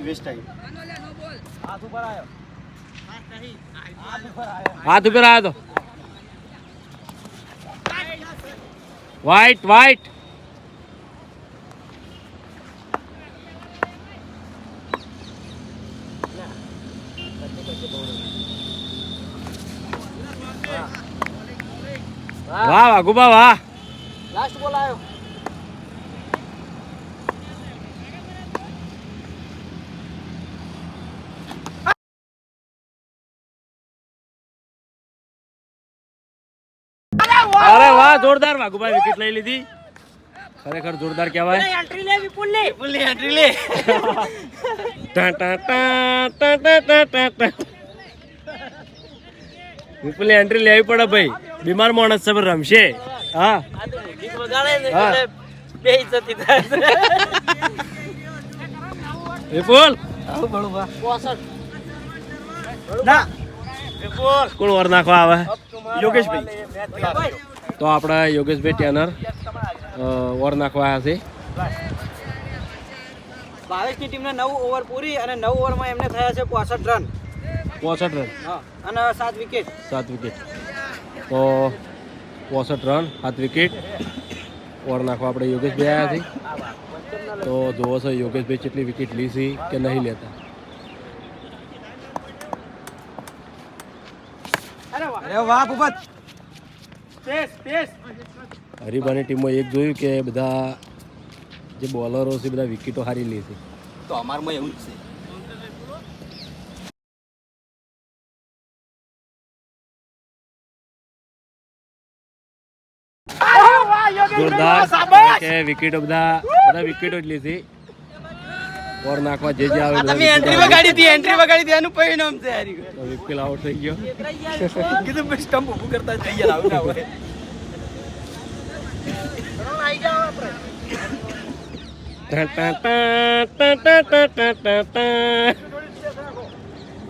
S1: વેસ્ટ ટાઈમ.
S3: હાથ ઉપર આવ્યો તો વાઈટ. વાહ વાઘુબા વાહ.
S5: લાસ્ટ બોલ આવ્યો.
S3: અરે વાહ જોરદાર. વાઘુભાઈ વિકેટ લઈ લીધી. ખરેખર જોરદાર કહેવાય.
S6: એન્ટ્રી લે વિપુલની.
S5: વિપુલની એન્ટ્રી લે.
S3: ટા ટા ટા ટા ટા ટા ટા ટા. વિપુલની એન્ટ્રી લેવી પડે ભાઈ. બીમાર માણસ છે પણ રમશે. હા
S6: આ તો ગીત વગાડે ને
S3: હા.
S6: એટલે બે ઇજ્જતી થાય છે.
S3: વિપુલ
S6: 65.
S1: ના
S3: કોણ ઓવર નાખવા આવે?
S1: યોગેશભાઈ
S3: તો આપણે યોગેશભાઈ ટેનર ઓવર નાખવા આવ્યા છે.
S5: ભાવેશની ટીમને 9 ઓવર પૂરી અને 9 ઓવરમાં એમને થયા છે 65 રન.
S3: 65 રન
S5: હા અને 7 વિકેટ.
S3: 7 વિકેટ. તો 65 રન 7 વિકેટ ઓવર નાખવા આપણે યોગેશભાઈ આવ્યા છે. તો જોવો છો યોગેશભાઈ કેટલી વિકેટ લીધી કે નહીં લેતા.
S5: અરે વાહ ભૂપત.
S3: હરીબાની ટીમમાં એક જોયું કે બધા જે બોલરો છે બધા વિકેટો હારી લે છે.
S5: તો અમારમાં એવું જ છે.
S3: જોરદાર કે વિકેટો બધા વિકેટો જ લીધી. ઓર નાખવા જે આવે
S5: તમે એન્ટ્રી વગાડી હતી એનું પરિણામ છે
S3: તો વિપુલ આઉટ થઈ ગયો.
S1: કીધું ભાઈ સ્ટમ્પ ઊભું કરતા થઈ ગયા આવું ના હોય.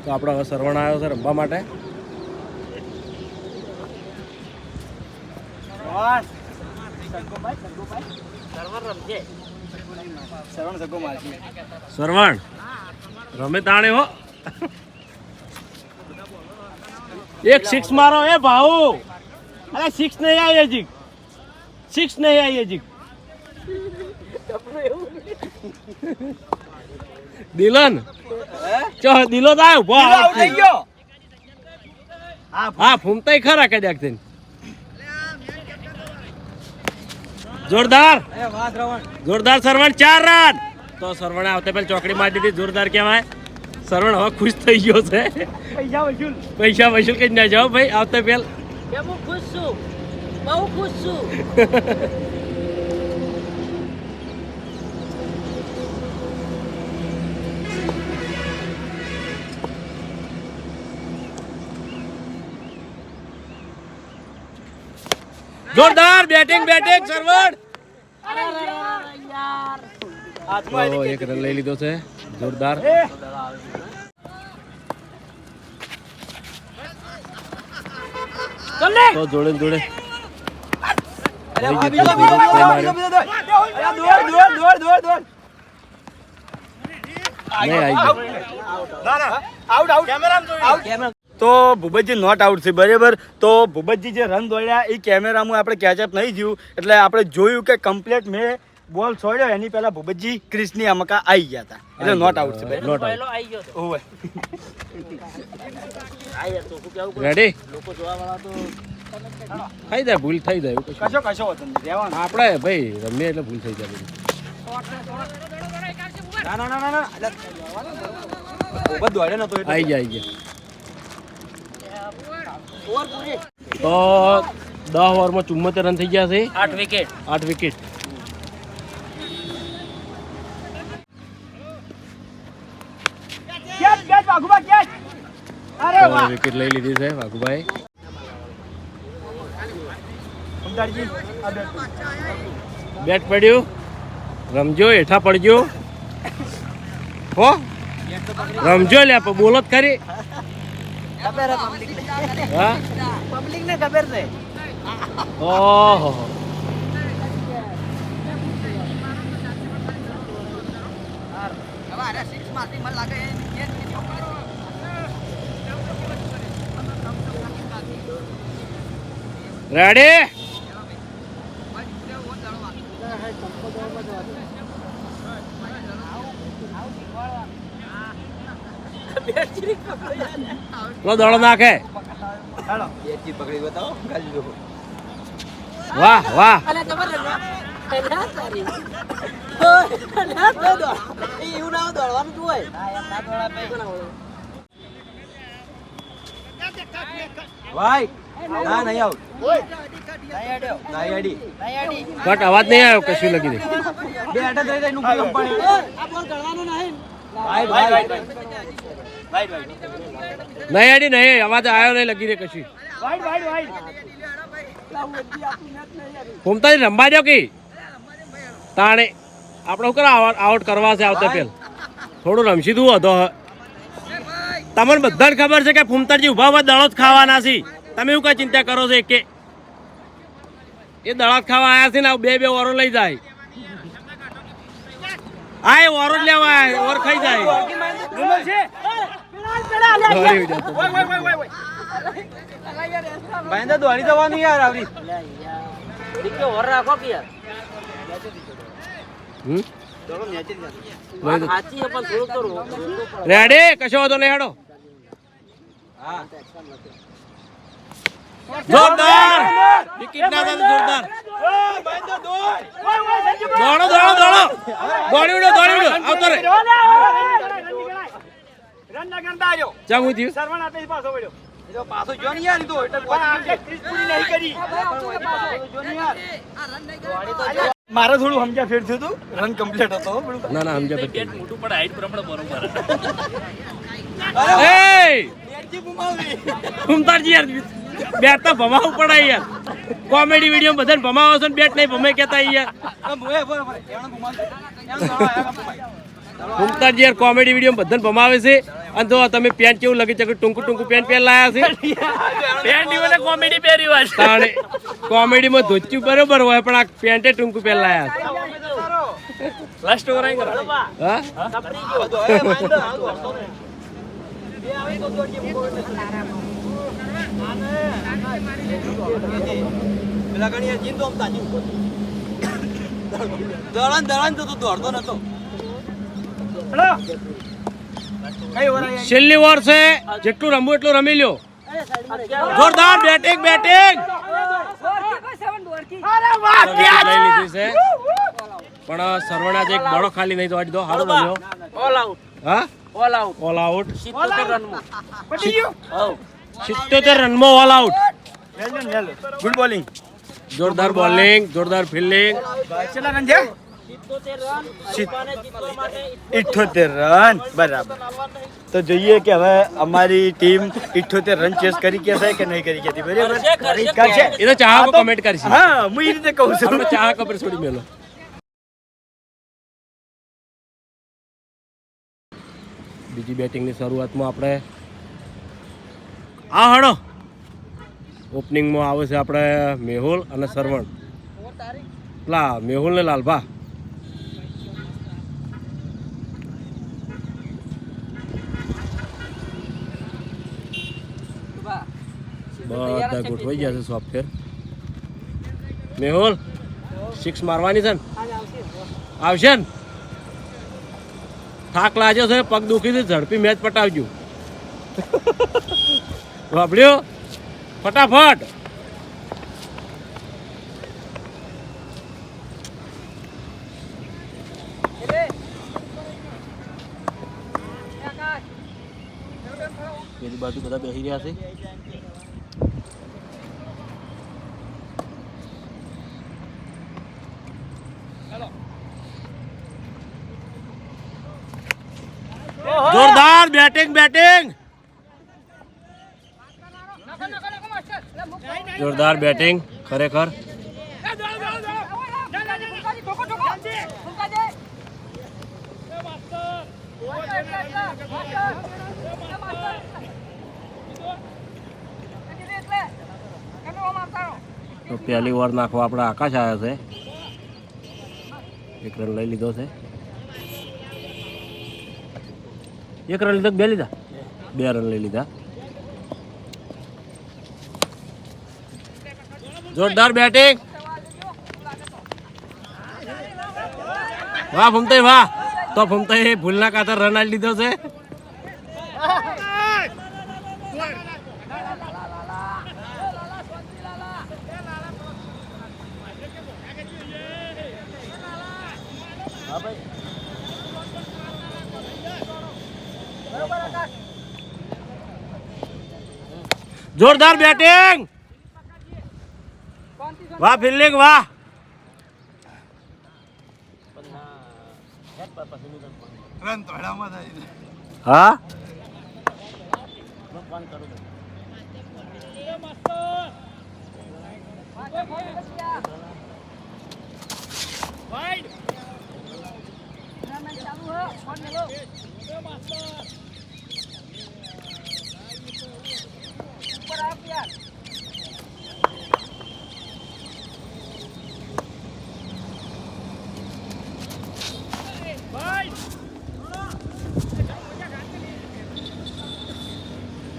S3: તો આપણો હવે સરવણ આવ્યો છે રમવા માટે. સરવણ રમે તાણે હો. એક સિક્સ મારો એ ભાઉ. અરે સિક્સ નહીં આવી હજી. સિક્સ નહીં આવી હજી. દિલન ચો દિલો તો આવ્યો ઉભો
S1: આઉટ થઈ ગયો.
S3: હા ફૂમતાય ખરા કદાચ થઈને. જોરદાર જોરદાર સરવણ 4 રન. તો સરવણે આવતે પેલા ચોકડી મારી દીધી જોરદાર કહેવાય. સરવણ હવે ખુશ થઈ ગયો છે. પૈસા વસૂલ કરી ના જાઓ ભાઈ આવતે પેલ.
S6: હું ખુશ છું, બહુ ખુશ છું.
S3: જોરદાર બેટિંગ સરવણ.
S1: હાથમાં
S3: તો એક રન લઈ લીધો છે જોરદાર. તો જોડે જોડે
S1: તો ભૂપતજી નોટ આઉટ છે બરાબર. તો ભૂપતજી જે રન દોડ્યા એ કેમેરામાં આપણે કેચઅપ નહીં થયું એટલે આપણે જોયું કે કમ્પ્લીટ મેં બોલ છોડ્યો એની પહેલા ભૂપતજી ક્રિસની અમકા આવી ગયા હતા એટલે નોટ આઉટ છે બરાબર.
S3: નોટ
S6: પહેલો આવી ગયો તો.
S1: ઓવે.
S6: આયા તો શું કેવું
S3: રેડી
S6: લોકો જોવા વાળા તો
S3: થઈ જાય ભૂલ થઈ જાય એવું કશું.
S1: કશો વાંધો નહીં રહેવાનું.
S3: આપણે ભાઈ રમીએ એટલે ભૂલ થઈ જાય બધી.
S1: ના ભૂપત દોડ્યો નતો એટલે.
S3: આવી ગયા
S6: ઓવર પૂરી.
S3: તો 10 ઓવરમાં 74 રન થઈ ગયા છે.
S6: 8 wicket.
S3: 8 wicket.
S1: Catch Vaghuba catch. અરે વાહ
S3: વિકેટ લઈ લીધી છે વાઘુભાઈ.
S1: સમજાજી આ બેટ.
S3: બેટ પડ્યું રમજો હેઠા પડજો હો રમજો લે બોલો જ ખરી. હા
S5: પબ્લિક ને ખબર છે.
S3: ઓહો રેડી. લો દડો નાખે. વાહ વાહ
S5: અલે ખબર છે એલા સારી એવું ના દોડવાનું તું હોય એમ ના દોડા ભાઈ ના નહીં આઉટ
S3: કટ અવાજ નહીં આવ્યો કશું લગી દે.
S5: બે અટક થઈ જાય નું કોઈ કંપની આ બોલ કરવાનો નહીં
S3: નહીં અડી નહીં અવાજ આવ્યો નહીં લગી દે કશું. ઘૂમતા રમવા દો કે તાણે આપણે શું કરે આઉટ કરવા છે આવતા પેલ થોડું રમશી દઉં હતો. તમને બધાને ખબર છે કે ફૂમતાજી ઉભા ઉભા દળો જ ખાવાના છે. તમે એવું કઈ ચિંતા કરો છો કે એ દળો જ ખાવા આવ્યા છે ને બે ઓરો લઈ જાય. હા એ ઓરો જ લેવા આવ્યા ઓર ખાઈ જાય.
S5: ભાઈ દોડી જવાનું યાર આવડી
S6: દીકરો ઓવર રાખો કે યાર. વાત સાચી છે પણ થોડુંક તો રોકવું પડે.
S3: રેડી કશો વાંધો નહીં હેડો. જોરદાર વિકેટ ના થાય જોરદાર. દોડો દોડો દોડો દોડી ઉડો આવતો રે.
S1: રન ના કરતા આવ્યો.
S3: ચા હું થયું
S1: સરવણ આપે પાછો વળ્યો.
S5: પાછો જો ને યાર તો
S1: પણ આમ કે ક્રિસ પૂરી નહીં કરી.
S5: જો ને યાર
S1: મારે થોડું સમજ્યા ફેર થયું હતું, રન કમ્પ્લીટ હતો હો પેલું.
S3: ના ના સમજ્યા
S2: બેટ
S3: પછી
S2: મોટું પણ હાઈટ પ્રમાણે બરોબર
S3: ઘૂમતાજી યાર બેટ તો ભમાવું પડે યાર. કોમેડી વિડીયો બધાને ભમાવો છો ને બેટ નહીં ભમે કેતા યાર. ઘૂમતાજી યાર કોમેડી વિડીયો બધાને ભમાવે છે. અને જો તમે પેન્ટ કેવું લાગે છે કે ટૂંકું ટૂંકું પેન્ટ પહેર લાયા છે.
S2: પેન્ટ ઈવને કોમેડી પહેરી હોય છે.
S3: તાણે કોમેડીમાં ધોચ્યું બરોબર હોય પણ આ પેન્ટે ટૂંકું પહેર લાયા છે.
S2: લાસ્ટ ઓવર આઈ કરો.
S3: હા
S1: કઈ ઓવર આવી?
S3: છેલ્લી ઓવર છે, જેટલું રમવું એટલું રમી લ્યો. જોરદાર બેટિંગ બેટિંગ લઈ લીધી છે પણ સરવણા એક બળો ખાલી નહીં તો દો હારો રમ્યો.
S6: ઓલ આઉટ
S3: હા
S6: ઓલ આઉટ
S3: ઓલ આઉટ
S6: 77 રનમાં
S1: પતી ગયું?
S6: હવ
S3: 77 રનમાં all out.
S1: Well done, well done. Good bowling.
S3: જોરદાર બોલિંગ, જોરદાર ફિલ્ડિંગ.
S1: કેટલા રન છે?
S6: 77 રન હરીફાને જીતવા માટે
S1: 78 રન. બરાબર. તો જોઈએ કે હવે અમારી ટીમ 78 રન ચેસ કરી કે છે કે નહીં કરી કેતી. બરાબર કરશે.
S3: એ તો ચાહકો કમેન્ટ કરશે.
S1: હા, હું એ રીતે કહું છું.
S3: આપણે ચાહકો પર છોડી મેલો. બીજી બેટિંગની શરૂઆતમાં આપણે આ હડો ઓપનિંગમાં આવે છે આપણે મેહુલ અને સરવણ. પેલા મેહુલ ને લાલભા. બધા ગોઠવાઈ ગયા છે સોફ્ટવેર. મેહુલ 6 મારવાની છે ને? આવશે ને? થાક લાગ્યો છે, પગ દુખી છે, ઝડપી મેચ પટાવજો. વાપર્યો ફટાફટ. પેલી બાજુ બધા બેસી રહ્યા છે. જોરદાર બેટિંગ બેટિંગ જોરદાર બેટિંગ ખરેખર. તો પહેલી ઓવર નાખવા આપણે આકાશ આવ્યા છે. 1 રન લઈ લીધો છે. 1 રન લીધો, 2 લીધા? 2 રન લઈ લીધા. જોરદાર બેટિંગ. વાહ ભૂમતાઈ વાહ. તો ભૂમતાઈ ભૂલના ખાતર રન આલી લીધો છે. જોરદાર બેટિંગ. વાહ ફિલ્ડિંગ વાહ.
S4: રન તોડામાં થાય.
S3: હા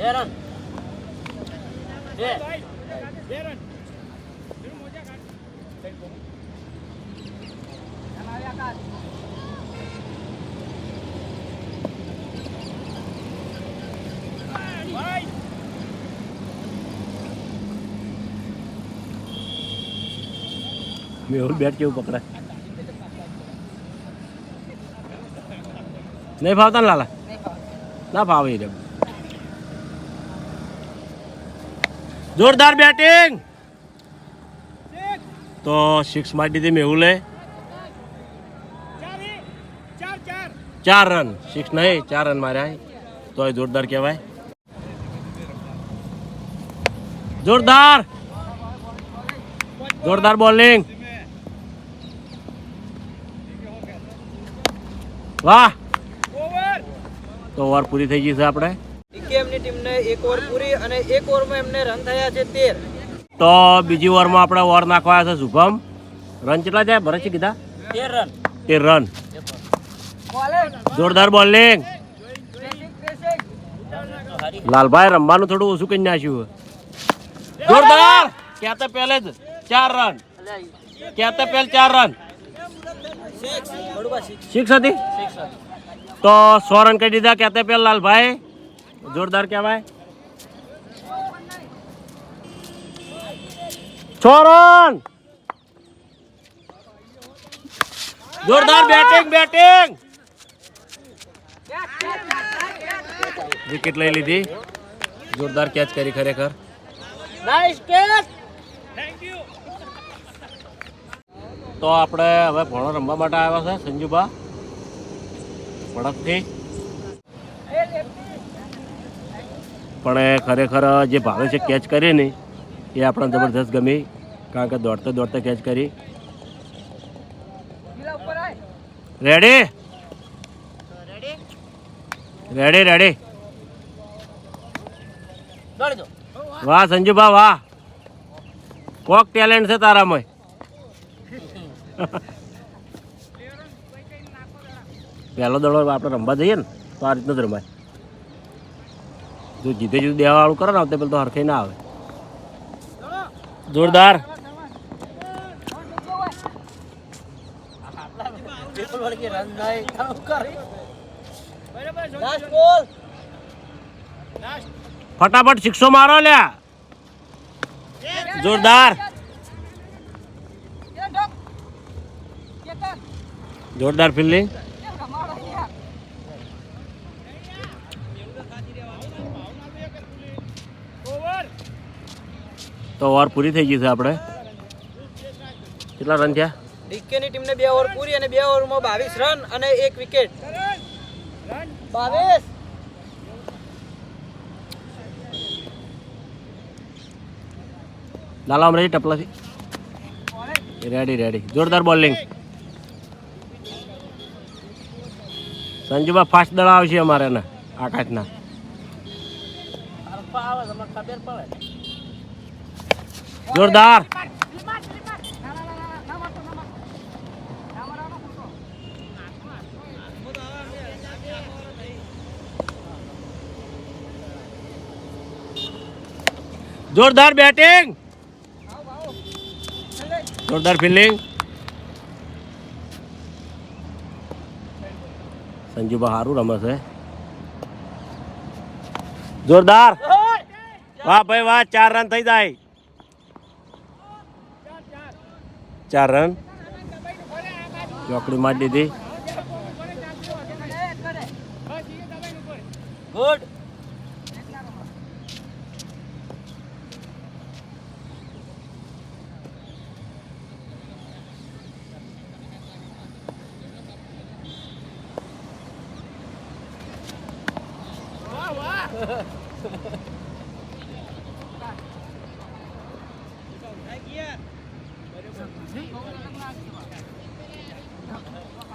S6: રન
S3: મેહુલ બેટ કેવું પકડાય? નહીં ફાવતા ને લાલા? ના ફાવે રે. જોરદાર બેટિંગ. તો 6 મારી દીધી મેહુલે. 4 રન, 6 નહીં 4 રન માર્યા તો એ જોરદાર કહેવાય. જોરદાર જોરદાર બોલિંગ. વાહ. તો ઓવર પૂરી થઈ ગઈ છે આપણે.
S5: ડીકેએમની ટીમને 1 ઓવર પૂરી અને 1 ઓવરમાં એમને રન થયા છે 13.
S3: તો બીજી ઓવરમાં આપણે ઓવર નાખવા છે શુભમ. રન કેટલા જાય ભરત કીધા? 13 રન. જોરદાર બોલિંગ. લાલભાઈ રમવાનું થોડું ઓછું કરી નાખ્યું. જોરદાર. ક્યાં પહેલે જ 4 રન. ક્યાં પહેલ 4 રન. 6 હતી તો 100 રન કરી દીધા ક્યાં પહેલ લાલભાઈ. જોરદાર કહેવાય. 6 રન. જોરદાર બેટિંગ. વિકેટ લઈ લીધી. જોરદાર કેચ કરી ખરેખર. તો આપણે હવે ભણો રમવા માટે આવ્યા છે સંજુબા ભડકથી. પણ ખરેખર જે ભાવે છે કેચ કરી ને એ આપણને જબરદસ્ત ગમી, કારણ કે દોડતા કેચ કરી. રેડી. વાહ સંજુબા વાહ. કોક ટેલેન્ટ છે તારામાં. પહેલો દડો આપણે રમવા જઈએ ને તો આ રીતનું જ રમાય. જો જીતે જીતે દેવા વાળું કરે ને આવતે પેલું તો હરખાઈ ના આવે. જોરદાર. ફટાફટ 6 મારો લ્યા. જોરદાર. જોરદાર ફિલ્ડિંગ. તો ઓવર પૂરી થઈ ગઈ છે આપણે. કેટલા રન થયા?
S5: ડીકેની ટીમને 2 ઓવર પૂરી અને 2 ઓવરમાં 22 રન અને 1 વિકેટ. 22.
S3: લાલા અમરેજી ટપલાથી. રેડી. જોરદાર બોલિંગ. સંજુબા ફાસ્ટ દડા આવશે અમારે ને આકાશના. જોરદાર. જોરદાર બેટિંગ. જોરદાર ફિલ્ડિંગ. સંજુબા સારું રમે છે. જોરદાર. વાહ ભાઈ વાહ. 4 રન થઈ જાય. 4 રન. ચોકડી મારી દીધી.
S5: ગુડ.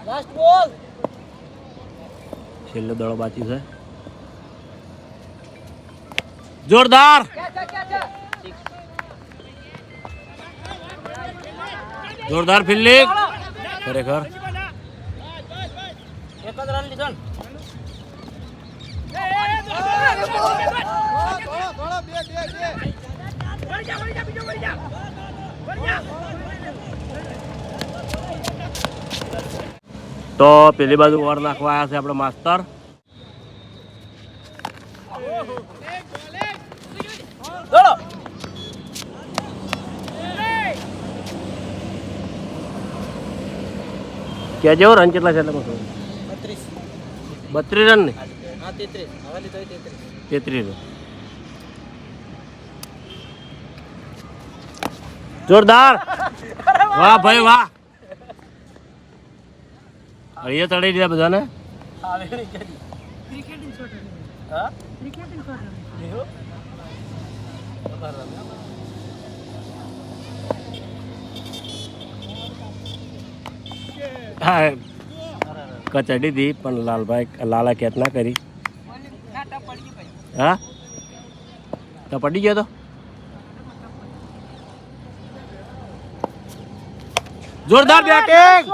S5: લાસ્ટ બોલ.
S3: છેલ્લો દડો બાકી છે. જોરદાર. જોરદાર ફિલ્ડિંગ ખરેખર.
S6: એક જ રન લીધો ને.
S3: તો પેલી બાજુ ઓવર નાખવા આવ્યા છે આપણે માસ્તર. કે જેવો રન કેટલા છે એટલે 32 રન ને 33 રન. જોરદાર. વાહ ભાઈ વાહ. અહીંયા ચડી દીધા બધાને. હા કચડી હતી પણ લાલા કેચ ના કરી. હા તો પડી ગયો તો. જોરદાર બેટિંગ,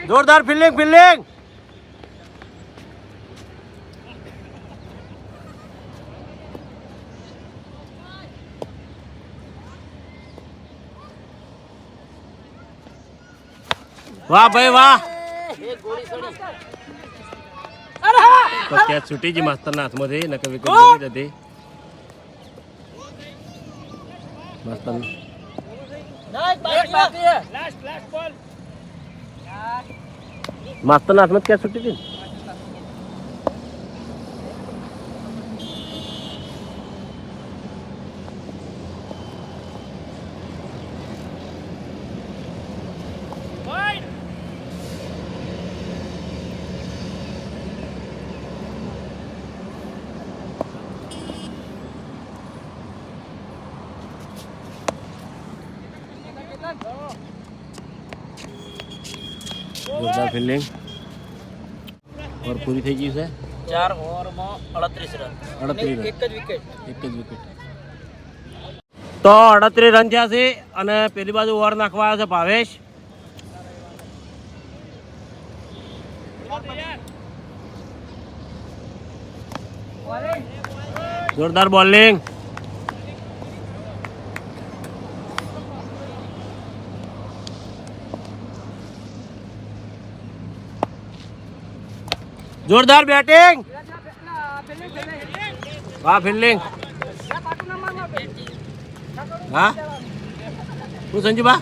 S3: જોરદાર ફિલ્ડિંગ ફિલ્ડિંગ. વાહ ભાઈ વાહ. તો કેચ છૂટી ગઈ માસ્તરના હાથમાંથી, નકર વિકેટ જતી હતી. માસ્તર માસ્તરના હાથમાં કેચ છૂટી હતી. જોરદાર ફિલ્ડિંગ ઓર પૂરી થઈ ગઈ છે.
S6: 4 ઓવરમાં 38 રન.
S3: 38 રન,
S5: એક જ વિકેટ.
S3: એક જ વિકેટ. તો 38 રન થયા છે અને પેલી બાજુ ઓવર નાખવા આવ્યો છે ભાવેશ. જોરદાર બોલિંગ. જોરદાર બેટિંગ. વાહ ફિલ્ડિંગ. હા શું સંજુબા?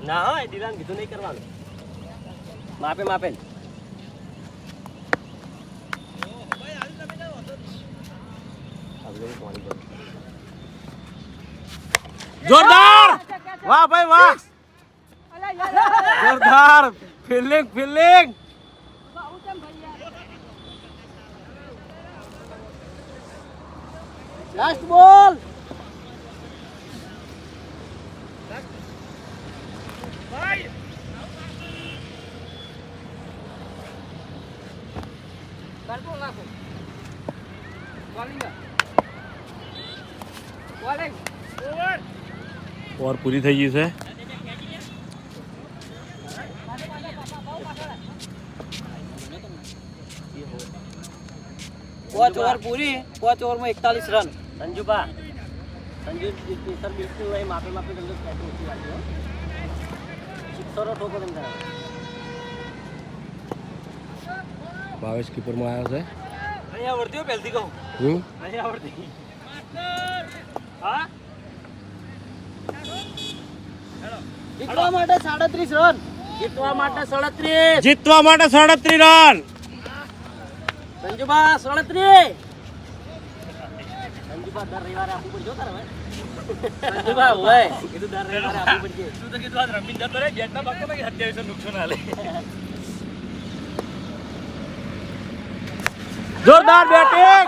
S6: ના હોય દિલાન કીધું નહીં કરવાનું. માપે માપે.
S3: જોરદાર. વાહ ભાઈ વાહ. જોરદાર ફિલ્ડિંગ ફિલ્ડિંગ.
S5: લાસ્ટ બોલ.
S3: ઓવર પૂરી થઈ ગઈ છે.
S5: પાંચ ઓવર પૂરી, 5 ઓવરમાં 41 રન.
S6: સંજુબા સંજુ સર બિલકુલ નહીં. માપે માપે તમને કેચ ઓછી વાગ્યો. સિક્સરો ઠોકો તમને.
S3: ભાવેશ કીપરમાં આવ્યો છે.
S2: અહીંયા આવડતી હોય પહેલથી કહું. અહીંયા આવડતી. હા
S5: જીતવા માટે 37 રન.
S6: જીતવા માટે 37.
S3: જીતવા માટે 37 રન.
S6: સંજુબા 37. સંજુબા દર રવિવારે આપવું પડશે તારે ભાઈ. સંજુબા હોય કીધું દર રવિવારે આપવું પડશે.
S2: તું તો કીધું આજ રમી જતો રે બેટના ભાગતો ભાઈ 27 નુકસાન હાલે.
S3: જોરદાર બેટિંગ.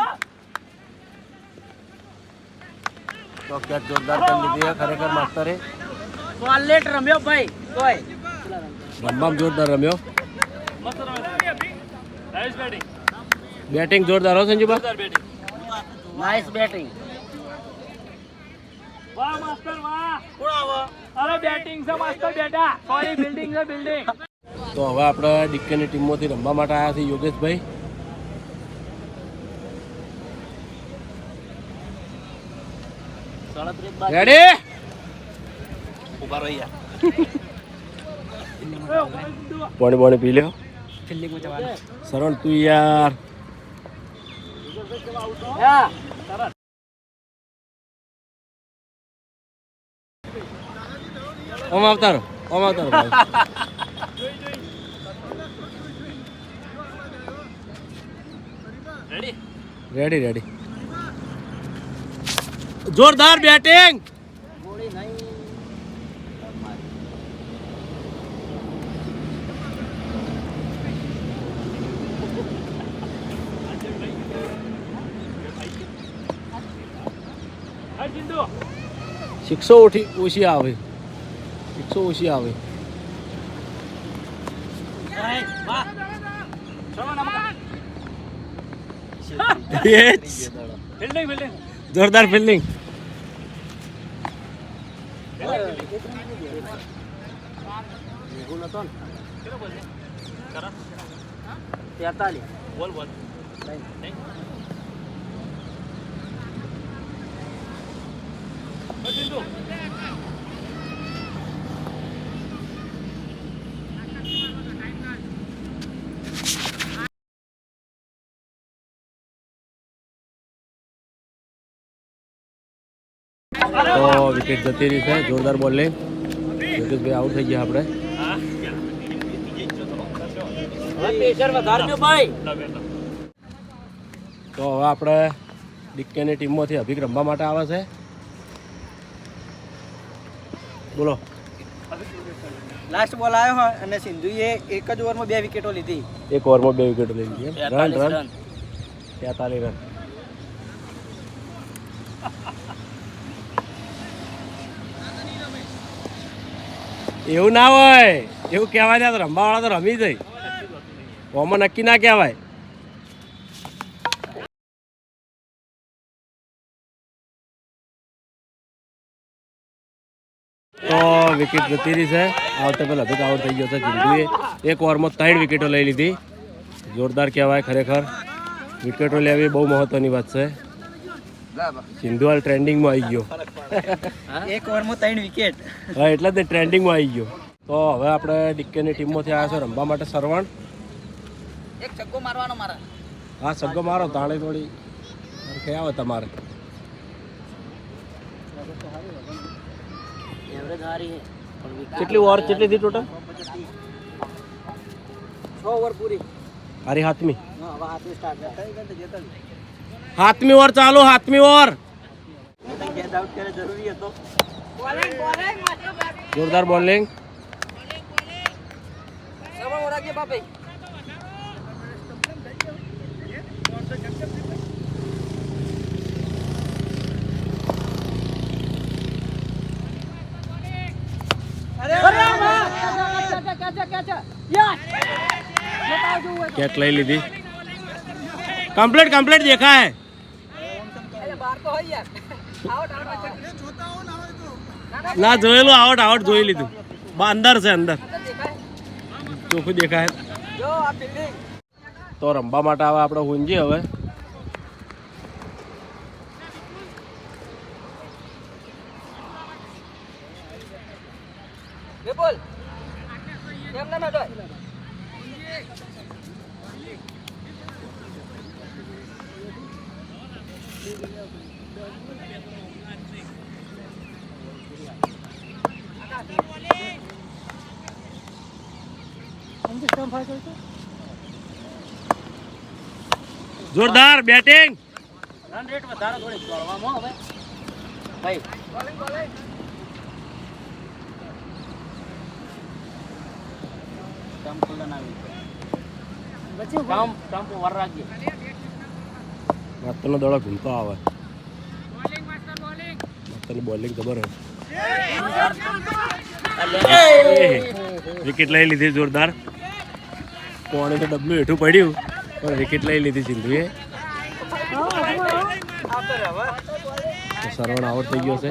S3: તો કેચ જોરદાર કરી લીધી છે ખરેખર માસ્તરે.
S5: ટોયલેટ રમ્યો ભાઈ તોય.
S3: રમવામાં જોરદાર રમ્યો.
S2: મસ્ત રમે. Nice batting.
S3: બેટિંગ જોરદાર હો સંજુબા.
S2: જોરદાર બેટિંગ.
S6: Nice batting.
S2: વાહ માસ્ટર વાહ. કોણ આવો? અરે બેટિંગ છે માસ્ટર બેટા. સોરી બિલ્ડિંગ છે બિલ્ડિંગ.
S3: તો હવે આપણે ડીકેની ટીમમાંથી રમવા માટે આવ્યા છે યોગેશભાઈ. રેડી?
S2: ઉભા રહી યાર.
S3: પાણી પાણી પી લ્યો.
S5: ફિલ્ડિંગમાં જવાનું.
S3: શરણ તું યાર.
S5: હા
S3: આમ આવતા રહો. આમાં તારો ભાઈ રેડી રેડી જોરદાર બેટિંગ
S5: ગોળી નહીં
S3: સિક્સો ઓછી આવે સિક્સો ઓછી આવે જોરદાર ફિલ્ડિંગ
S2: બોલ બોલ
S3: તો વિકેટ જતી રહી છે જોરદાર બોલિંગ યોગેશભાઈ આઉટ થઈ ગયા આપણે
S5: પ્રેશર વધારજો ભાઈ
S3: તો હવે આપણે ડીકેની ટીમમાંથી અભિક રમવા માટે આવે છે બોલો
S5: લાસ્ટ બોલ આવ્યો હોય અને સિંધુએ એક જ ઓવરમાં 2 વિકેટો લીધી
S3: એક ઓવરમાં 2 વિકેટો લઈ લીધી રન 43 રન એવું ના હોય એવું કહેવાય ને રમવા વાળા તો રમી જાય ઓમાં નક્કી ના કહેવાય તો વિકેટ જતી રહી છે આવતા પહેલા અભિક આઉટ થઈ ગયો છે સિંધુએ એક ઓવરમાં 3 વિકેટો લઈ લીધી જોરદાર કહેવાય ખરેખર વિકેટો લેવી બહુ મહત્વની વાત છે સિંધુ હાલ ટ્રેન્ડિંગમાં આવી ગયો
S5: એક ઓવરમાં 3 વિકેટ
S3: હા એટલે જ ને ટ્રેન્ડિંગમાં આવી ગયો તો હવે આપણે ડીકેની ટીમમાંથી આવ્યા છે રમવા માટે સરવણ
S5: એક છગ્ગો મારવાનો મારા
S3: હા સગ્ગો મારો તાણે થોડી કે આવે તમારે
S5: એવરેજ હારી છે પણ
S3: કેટલી ઓવર કેટલી હતી ટોટલ
S5: 6 ઓવર પૂરી
S3: હારી હાથમી
S5: હા હવે હાથની સ્ટાર્ટ કઈ ગઈ જેતલ
S3: હાથમી ઓવર ચાલુ હાથમી ઓવર
S5: ગેટ આઉટ કરે જરૂરી હતો
S3: જોરદાર બોલિંગ
S5: સબળ ઓરાગે બાપે
S3: કેચ લઈ લીધી કમ્પ્લીટ દેખાય ના જોયેલું આઉટ જોઈ લીધું અંદર છે અંદર ચોખ્ખું દેખાય તો રમવા માટે આવે આપણે હુંજી હવે
S5: બોલ કેમ ના નડો
S3: જોરદાર બેટિંગ
S5: રન રેટ વધારો થોડી દોડવામાં હવે ભાઈ સ્ટમ્પ ખુલ્લા ના પછી સ્ટમ્પ વાર રાખજે
S3: માતરનો દડો ઘૂમતો આવે માતરની બોલિંગ ખબર વિકેટ લઈ લીધી જોરદાર કોણે તો ડબલું હેઠું પડ્યું પણ વિકેટ લઈ લીધી સિંધુએ સરવણ આઉટ થઈ ગયો છે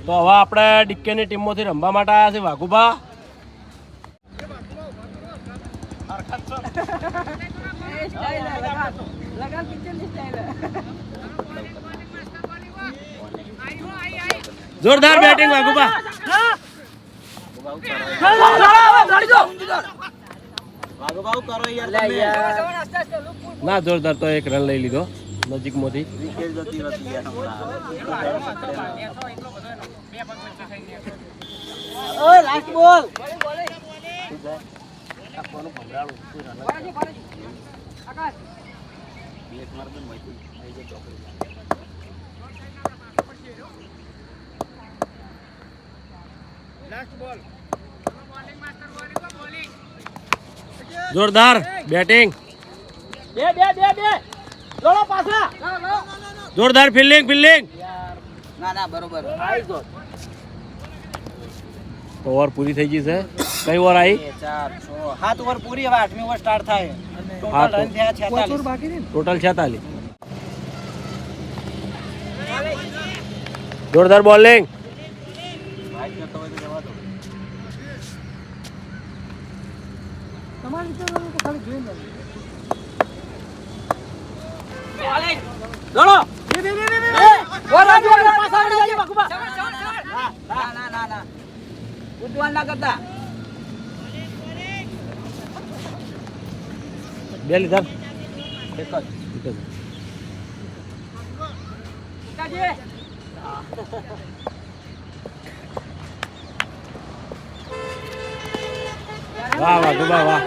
S3: તો હવે આપણે ડીકેની ટીમમાંથી રમવા માટે આવ્યા છે વાઘુભા જોરદાર બેટિંગ વાઘુભા ના જોરદાર તો એક રન લઈ લીધો નજીકમાંથી
S5: ઓય લાસ્ટ બોલ
S3: જોરદાર બેટિંગ,
S6: બે દોડો પાછા
S3: જોરદાર ફિલ્ડિંગ ફિલ્ડિંગ.
S5: ના બરોબર
S3: ઓવર પૂરી થઈ ગઈ છે. કઈ ઓવર આવી?
S5: 4 6 7 ઓવર પૂરી, હવે 8મી ઓવર સ્ટાર્ટ થાય.
S3: હા,
S5: ટોટલ રન થયા 46.
S3: ટોટલ 46. જોરદાર બોલિંગ.
S6: દોડો પાછા વળી જાય બાકુબા
S5: ના ઉદ્વાન ના કરતા.
S3: બે લીધા.
S5: એક જ.
S3: વાહ વાહ ગુબા વાહ.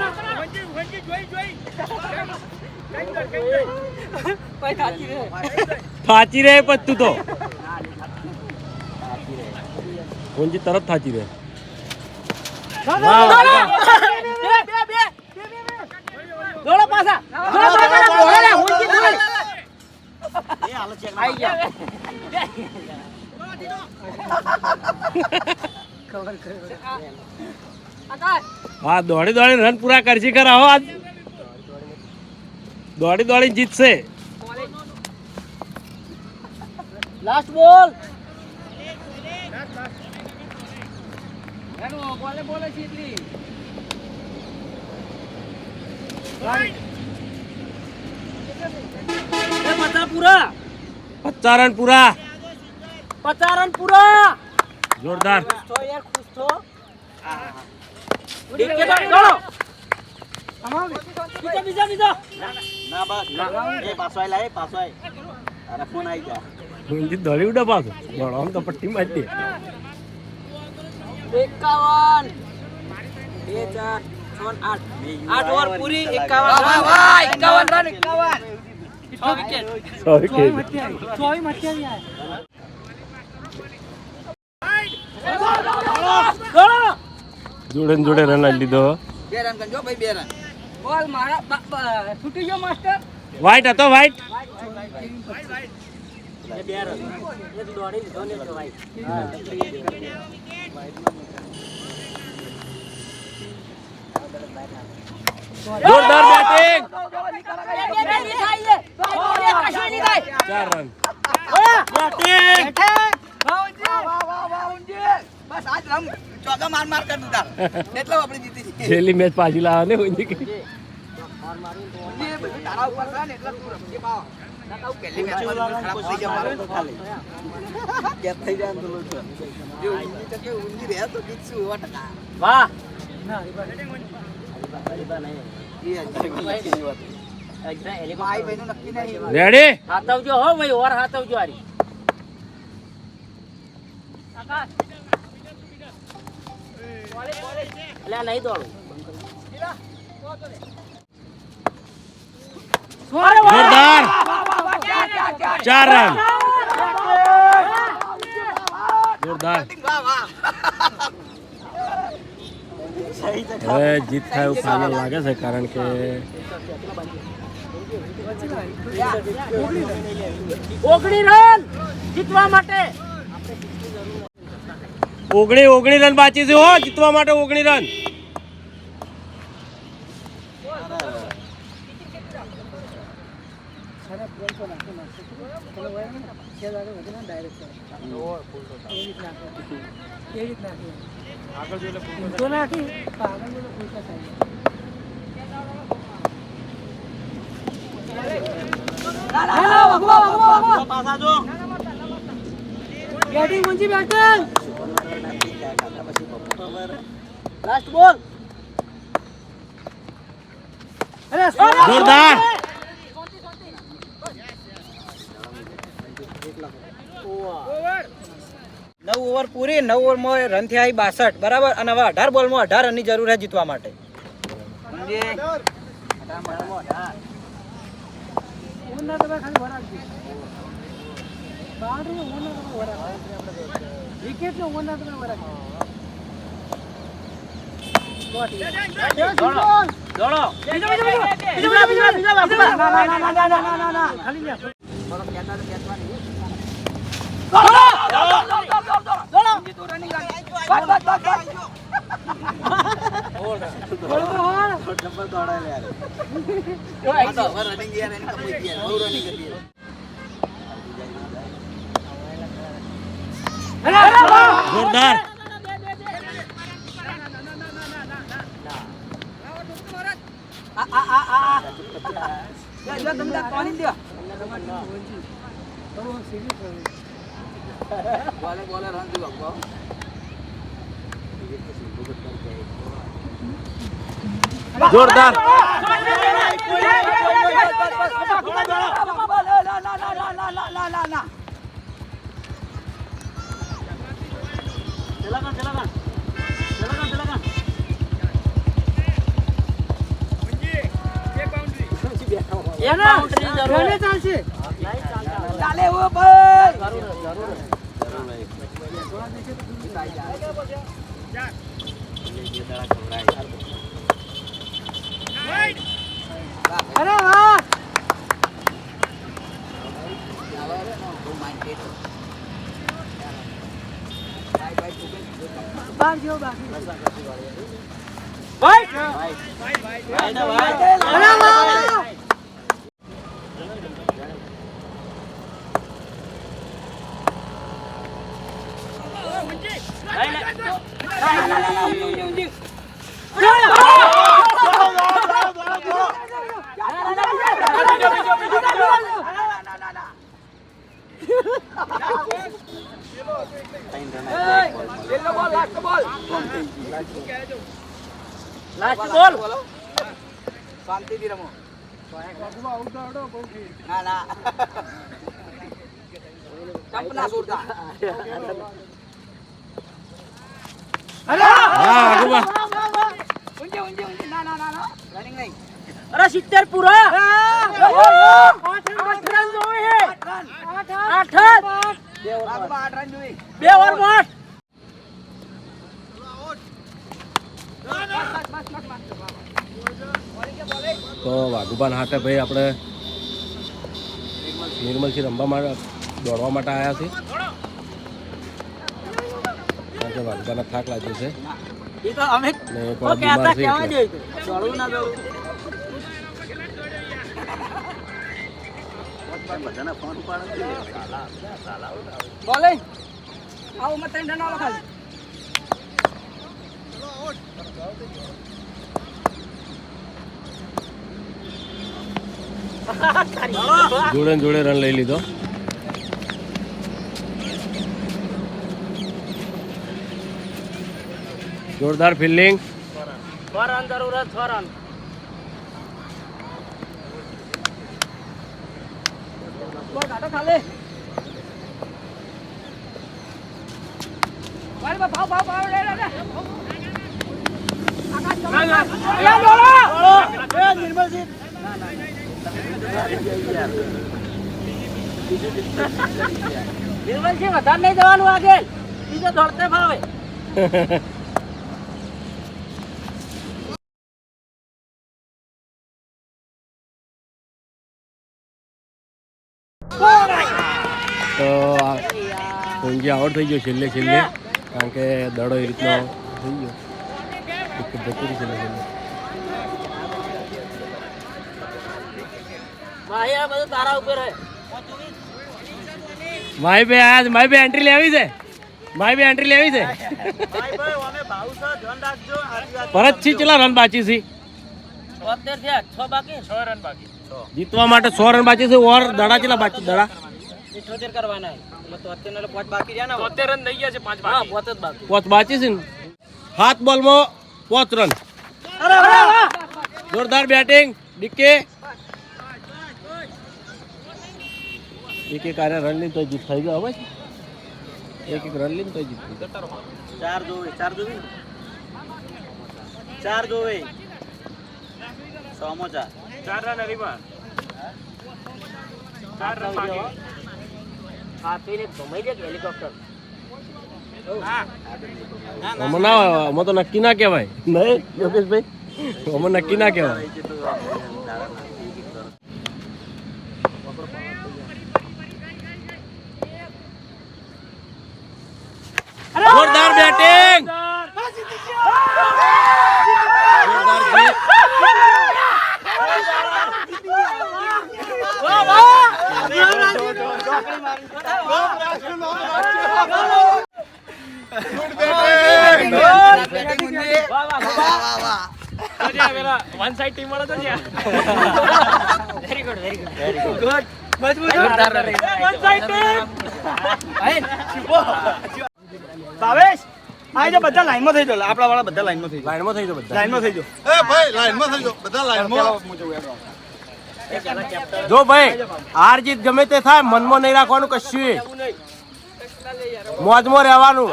S3: થાચી રહે પણ તું તો ઊંજી તરત થાચી રહે. વાહ વાહ ગુબા.
S6: દોડો પાછા આઈ ગયા
S3: હા દોડી દોડી રન પૂરા કરશે ખરા હો આજ. દોડી દોડી જીતશે.
S6: લાસ્ટ બોલ બોલે છે એટલી પચાસ પૂરા
S3: 50 રન પૂરા.
S6: 50 રન પૂરા
S3: જોરદાર.
S5: તો યાર ખુશ થો.
S6: બીજા
S5: ના બસ એ પાછો આઈ લાય પાછો આઈ. તારા ફોન આવી જા.
S3: ઊંજી દોડી ઉડા પાછો. બોલો આમ તો પટ્ટી મારી દે.
S5: 51 2 4 6 8 8 ઓવર પૂરી 51 રન 51 વિકેટ.
S3: સોરી કે જોડે ને જોડે રન આલી લીધો.
S5: 2 રન કરજો ભાઈ 2 રન. બોલ મારા છૂટી ગયો માસ્ટર.
S3: વાઈટ હતો વાઈટ. જોરદાર બેટિંગ. 4 રન.
S5: બસ આજ રમ ચોકા માર કર દીધા એટલે આપણે જીતી ગઈ.
S3: છેલ્લી મેચ પાછી લાવે ને ઊંજી કે.
S5: તારા ઉપર છે ને એટલે તું રમજે પાવ. પહેલી મેચ માં ખરાબ થઈ ગયા મારો તો ખાલી કેપ થઈ જાય તો લોચો જો ઊંજી તો કે ઊંજી રહે તો જીતશું 100%.
S6: વાહ
S5: ભાઈ ભાઈનું નક્કી નહીં.
S3: રેડી
S6: હાથવજો હો ભાઈ ઓર હાથવજો આરી એટલે નહીં દોડું
S3: જોરદાર 4 રન. જોરદાર. હવે જીત થાય એવું ફાઇનલ લાગે છે કારણ કે
S6: 19 રન જીતવા માટે
S3: 19 રન બાકી છે હો જીતવા માટે. 19 રન.
S5: પાછા જો
S6: લાસ્ટ બોલ
S3: જોરદાર.
S5: 9 ઓવર પૂરી 9 ઓવરમાં રન થયા 62 બરાબર અને હવે 18 બોલમાં 18 રનની જરૂર છે જીતવા માટે.
S3: જોરદાર. જોરદાર.
S5: શાંતિથી રમો. ના ના ટપના છોડતા.
S3: હા આગુબા.
S5: ઊંચે ઊંચે ઊંચે. ના ના ના ના રનિંગ નહીં.
S6: અરે 70 પૂરા 8 રન જોઈએ 8
S5: 8 રન જોઈએ.
S6: 2 ઓવરમાં 8.
S3: તો વાઘુબાન હાથે ભાઈ આપણે નિર્મલથી રમવા માટે દોડવા માટે આવ્યા છે. કારણ કે વાઘુબાને થાક લાગ્યો છે
S5: એ તો અમે
S3: ને એ પણ બીમાર છે એટલે.
S5: દોડવું ના દોડવું. બોલિંગ આવો મત 3 રન આવો ખાલી.
S3: જોડે ને જોડે રન લઈ લીધો. જોરદાર ફિલ્ડિંગ.
S6: 6 રન જરૂર છે 6 રન.
S5: બોલ કાઢો ખાલી. બોલ ભાવ ભાવ ભાવ લે લે. આકાશ બોલો. એ નિર્મલજી.
S6: નિર્મલ છે વધારે નહીં જવાનું આગળ બીજો દોડતે ફાવે.
S3: તો ઊંઘી આઉટ થઈ ગયો છેલ્લે કારણ કે દડો એ રીતનો થઈ ગયો. વિકેટ જતી રહી છેલ્લે.
S6: ભાઈ આ બધું તારા ઉપર હે.
S3: માય બે આજ માય બે એન્ટ્રી લેવી છે. પરત થી કેટલા રન બાકી છે?
S6: 73 થયા 6 બાકી 6 રન બાકી.
S3: જીતવા માટે 100 રન બાકી છે. ઓર દડા કેટલા બાકી? દડા
S6: 78 કરવાના એટલે 73 એટલે 5 બાકી રહ્યા ને.
S2: 73 રન થઈ ગયા છે 5
S6: હા 5 જ બાકી.
S3: 5 બાકી છે ને. 7 બોલમાં 5 રન. જોરદાર બેટિંગ ડીકે. એક કાર્ય રન નહીં તો જીત થઈ ગયો હવે. એક રન લઈને તો જીતી.
S5: 4 જોવે 4 જોવી ને 4 જોવે 100 માં 4
S2: 4 રન હરીબા 4 રન માંગે
S6: આ પેલે ગમાઈ દે હેલિકોપ્ટર
S3: આમાં ના આવે, આમાં તો નક્કી ના કહેવાય નહીં યોગેશભાઈ, આમાં નક્કી ના કહેવાય. જોરદાર બેટિંગ,
S2: વન સાઈડ ટીમ વાળા તો છે
S6: very good very good
S1: Bhavesh આ જો બધા લાઈનમાં થઈ જાઓ, આપણા વાળા બધા લાઈનમાં થઈ જાઓ,
S3: લાઈનમાં થઈ જાઓ બધા.
S1: લાઈનમાં થઈ જાઓ.
S4: એ ભાઈ લાઈનમાં થઈ જાઓ, બધા લાઈનમાં.
S3: જો ભાઈ હાર જીત ગમે તે થાય, મનમાં નહીં રાખવાનું કશું, મોજમાં રહેવાનું.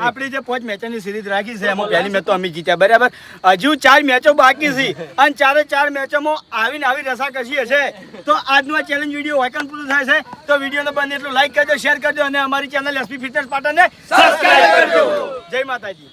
S1: આપણી જે 5 મેચોની સિરીઝ રાખી છે એમાં પહેલી મેચ તો અમે જીત્યા, બરાબર. હજુ 4 મેચો બાકી છે અને 4 મેચોમાં આવીને આવી રસાકસી હશે. તો આજનો આ ચેલેન્જ વિડીયો વાયકન પૂરું થાય છે. તો વિડીયોને બને એટલું લાઈક કરજો, શેર કરજો અને અમારી ચેનલ એસપી ફિટનેસ પાટણને સબસ્ક્રાઇબ કરજો. જય માતાજી.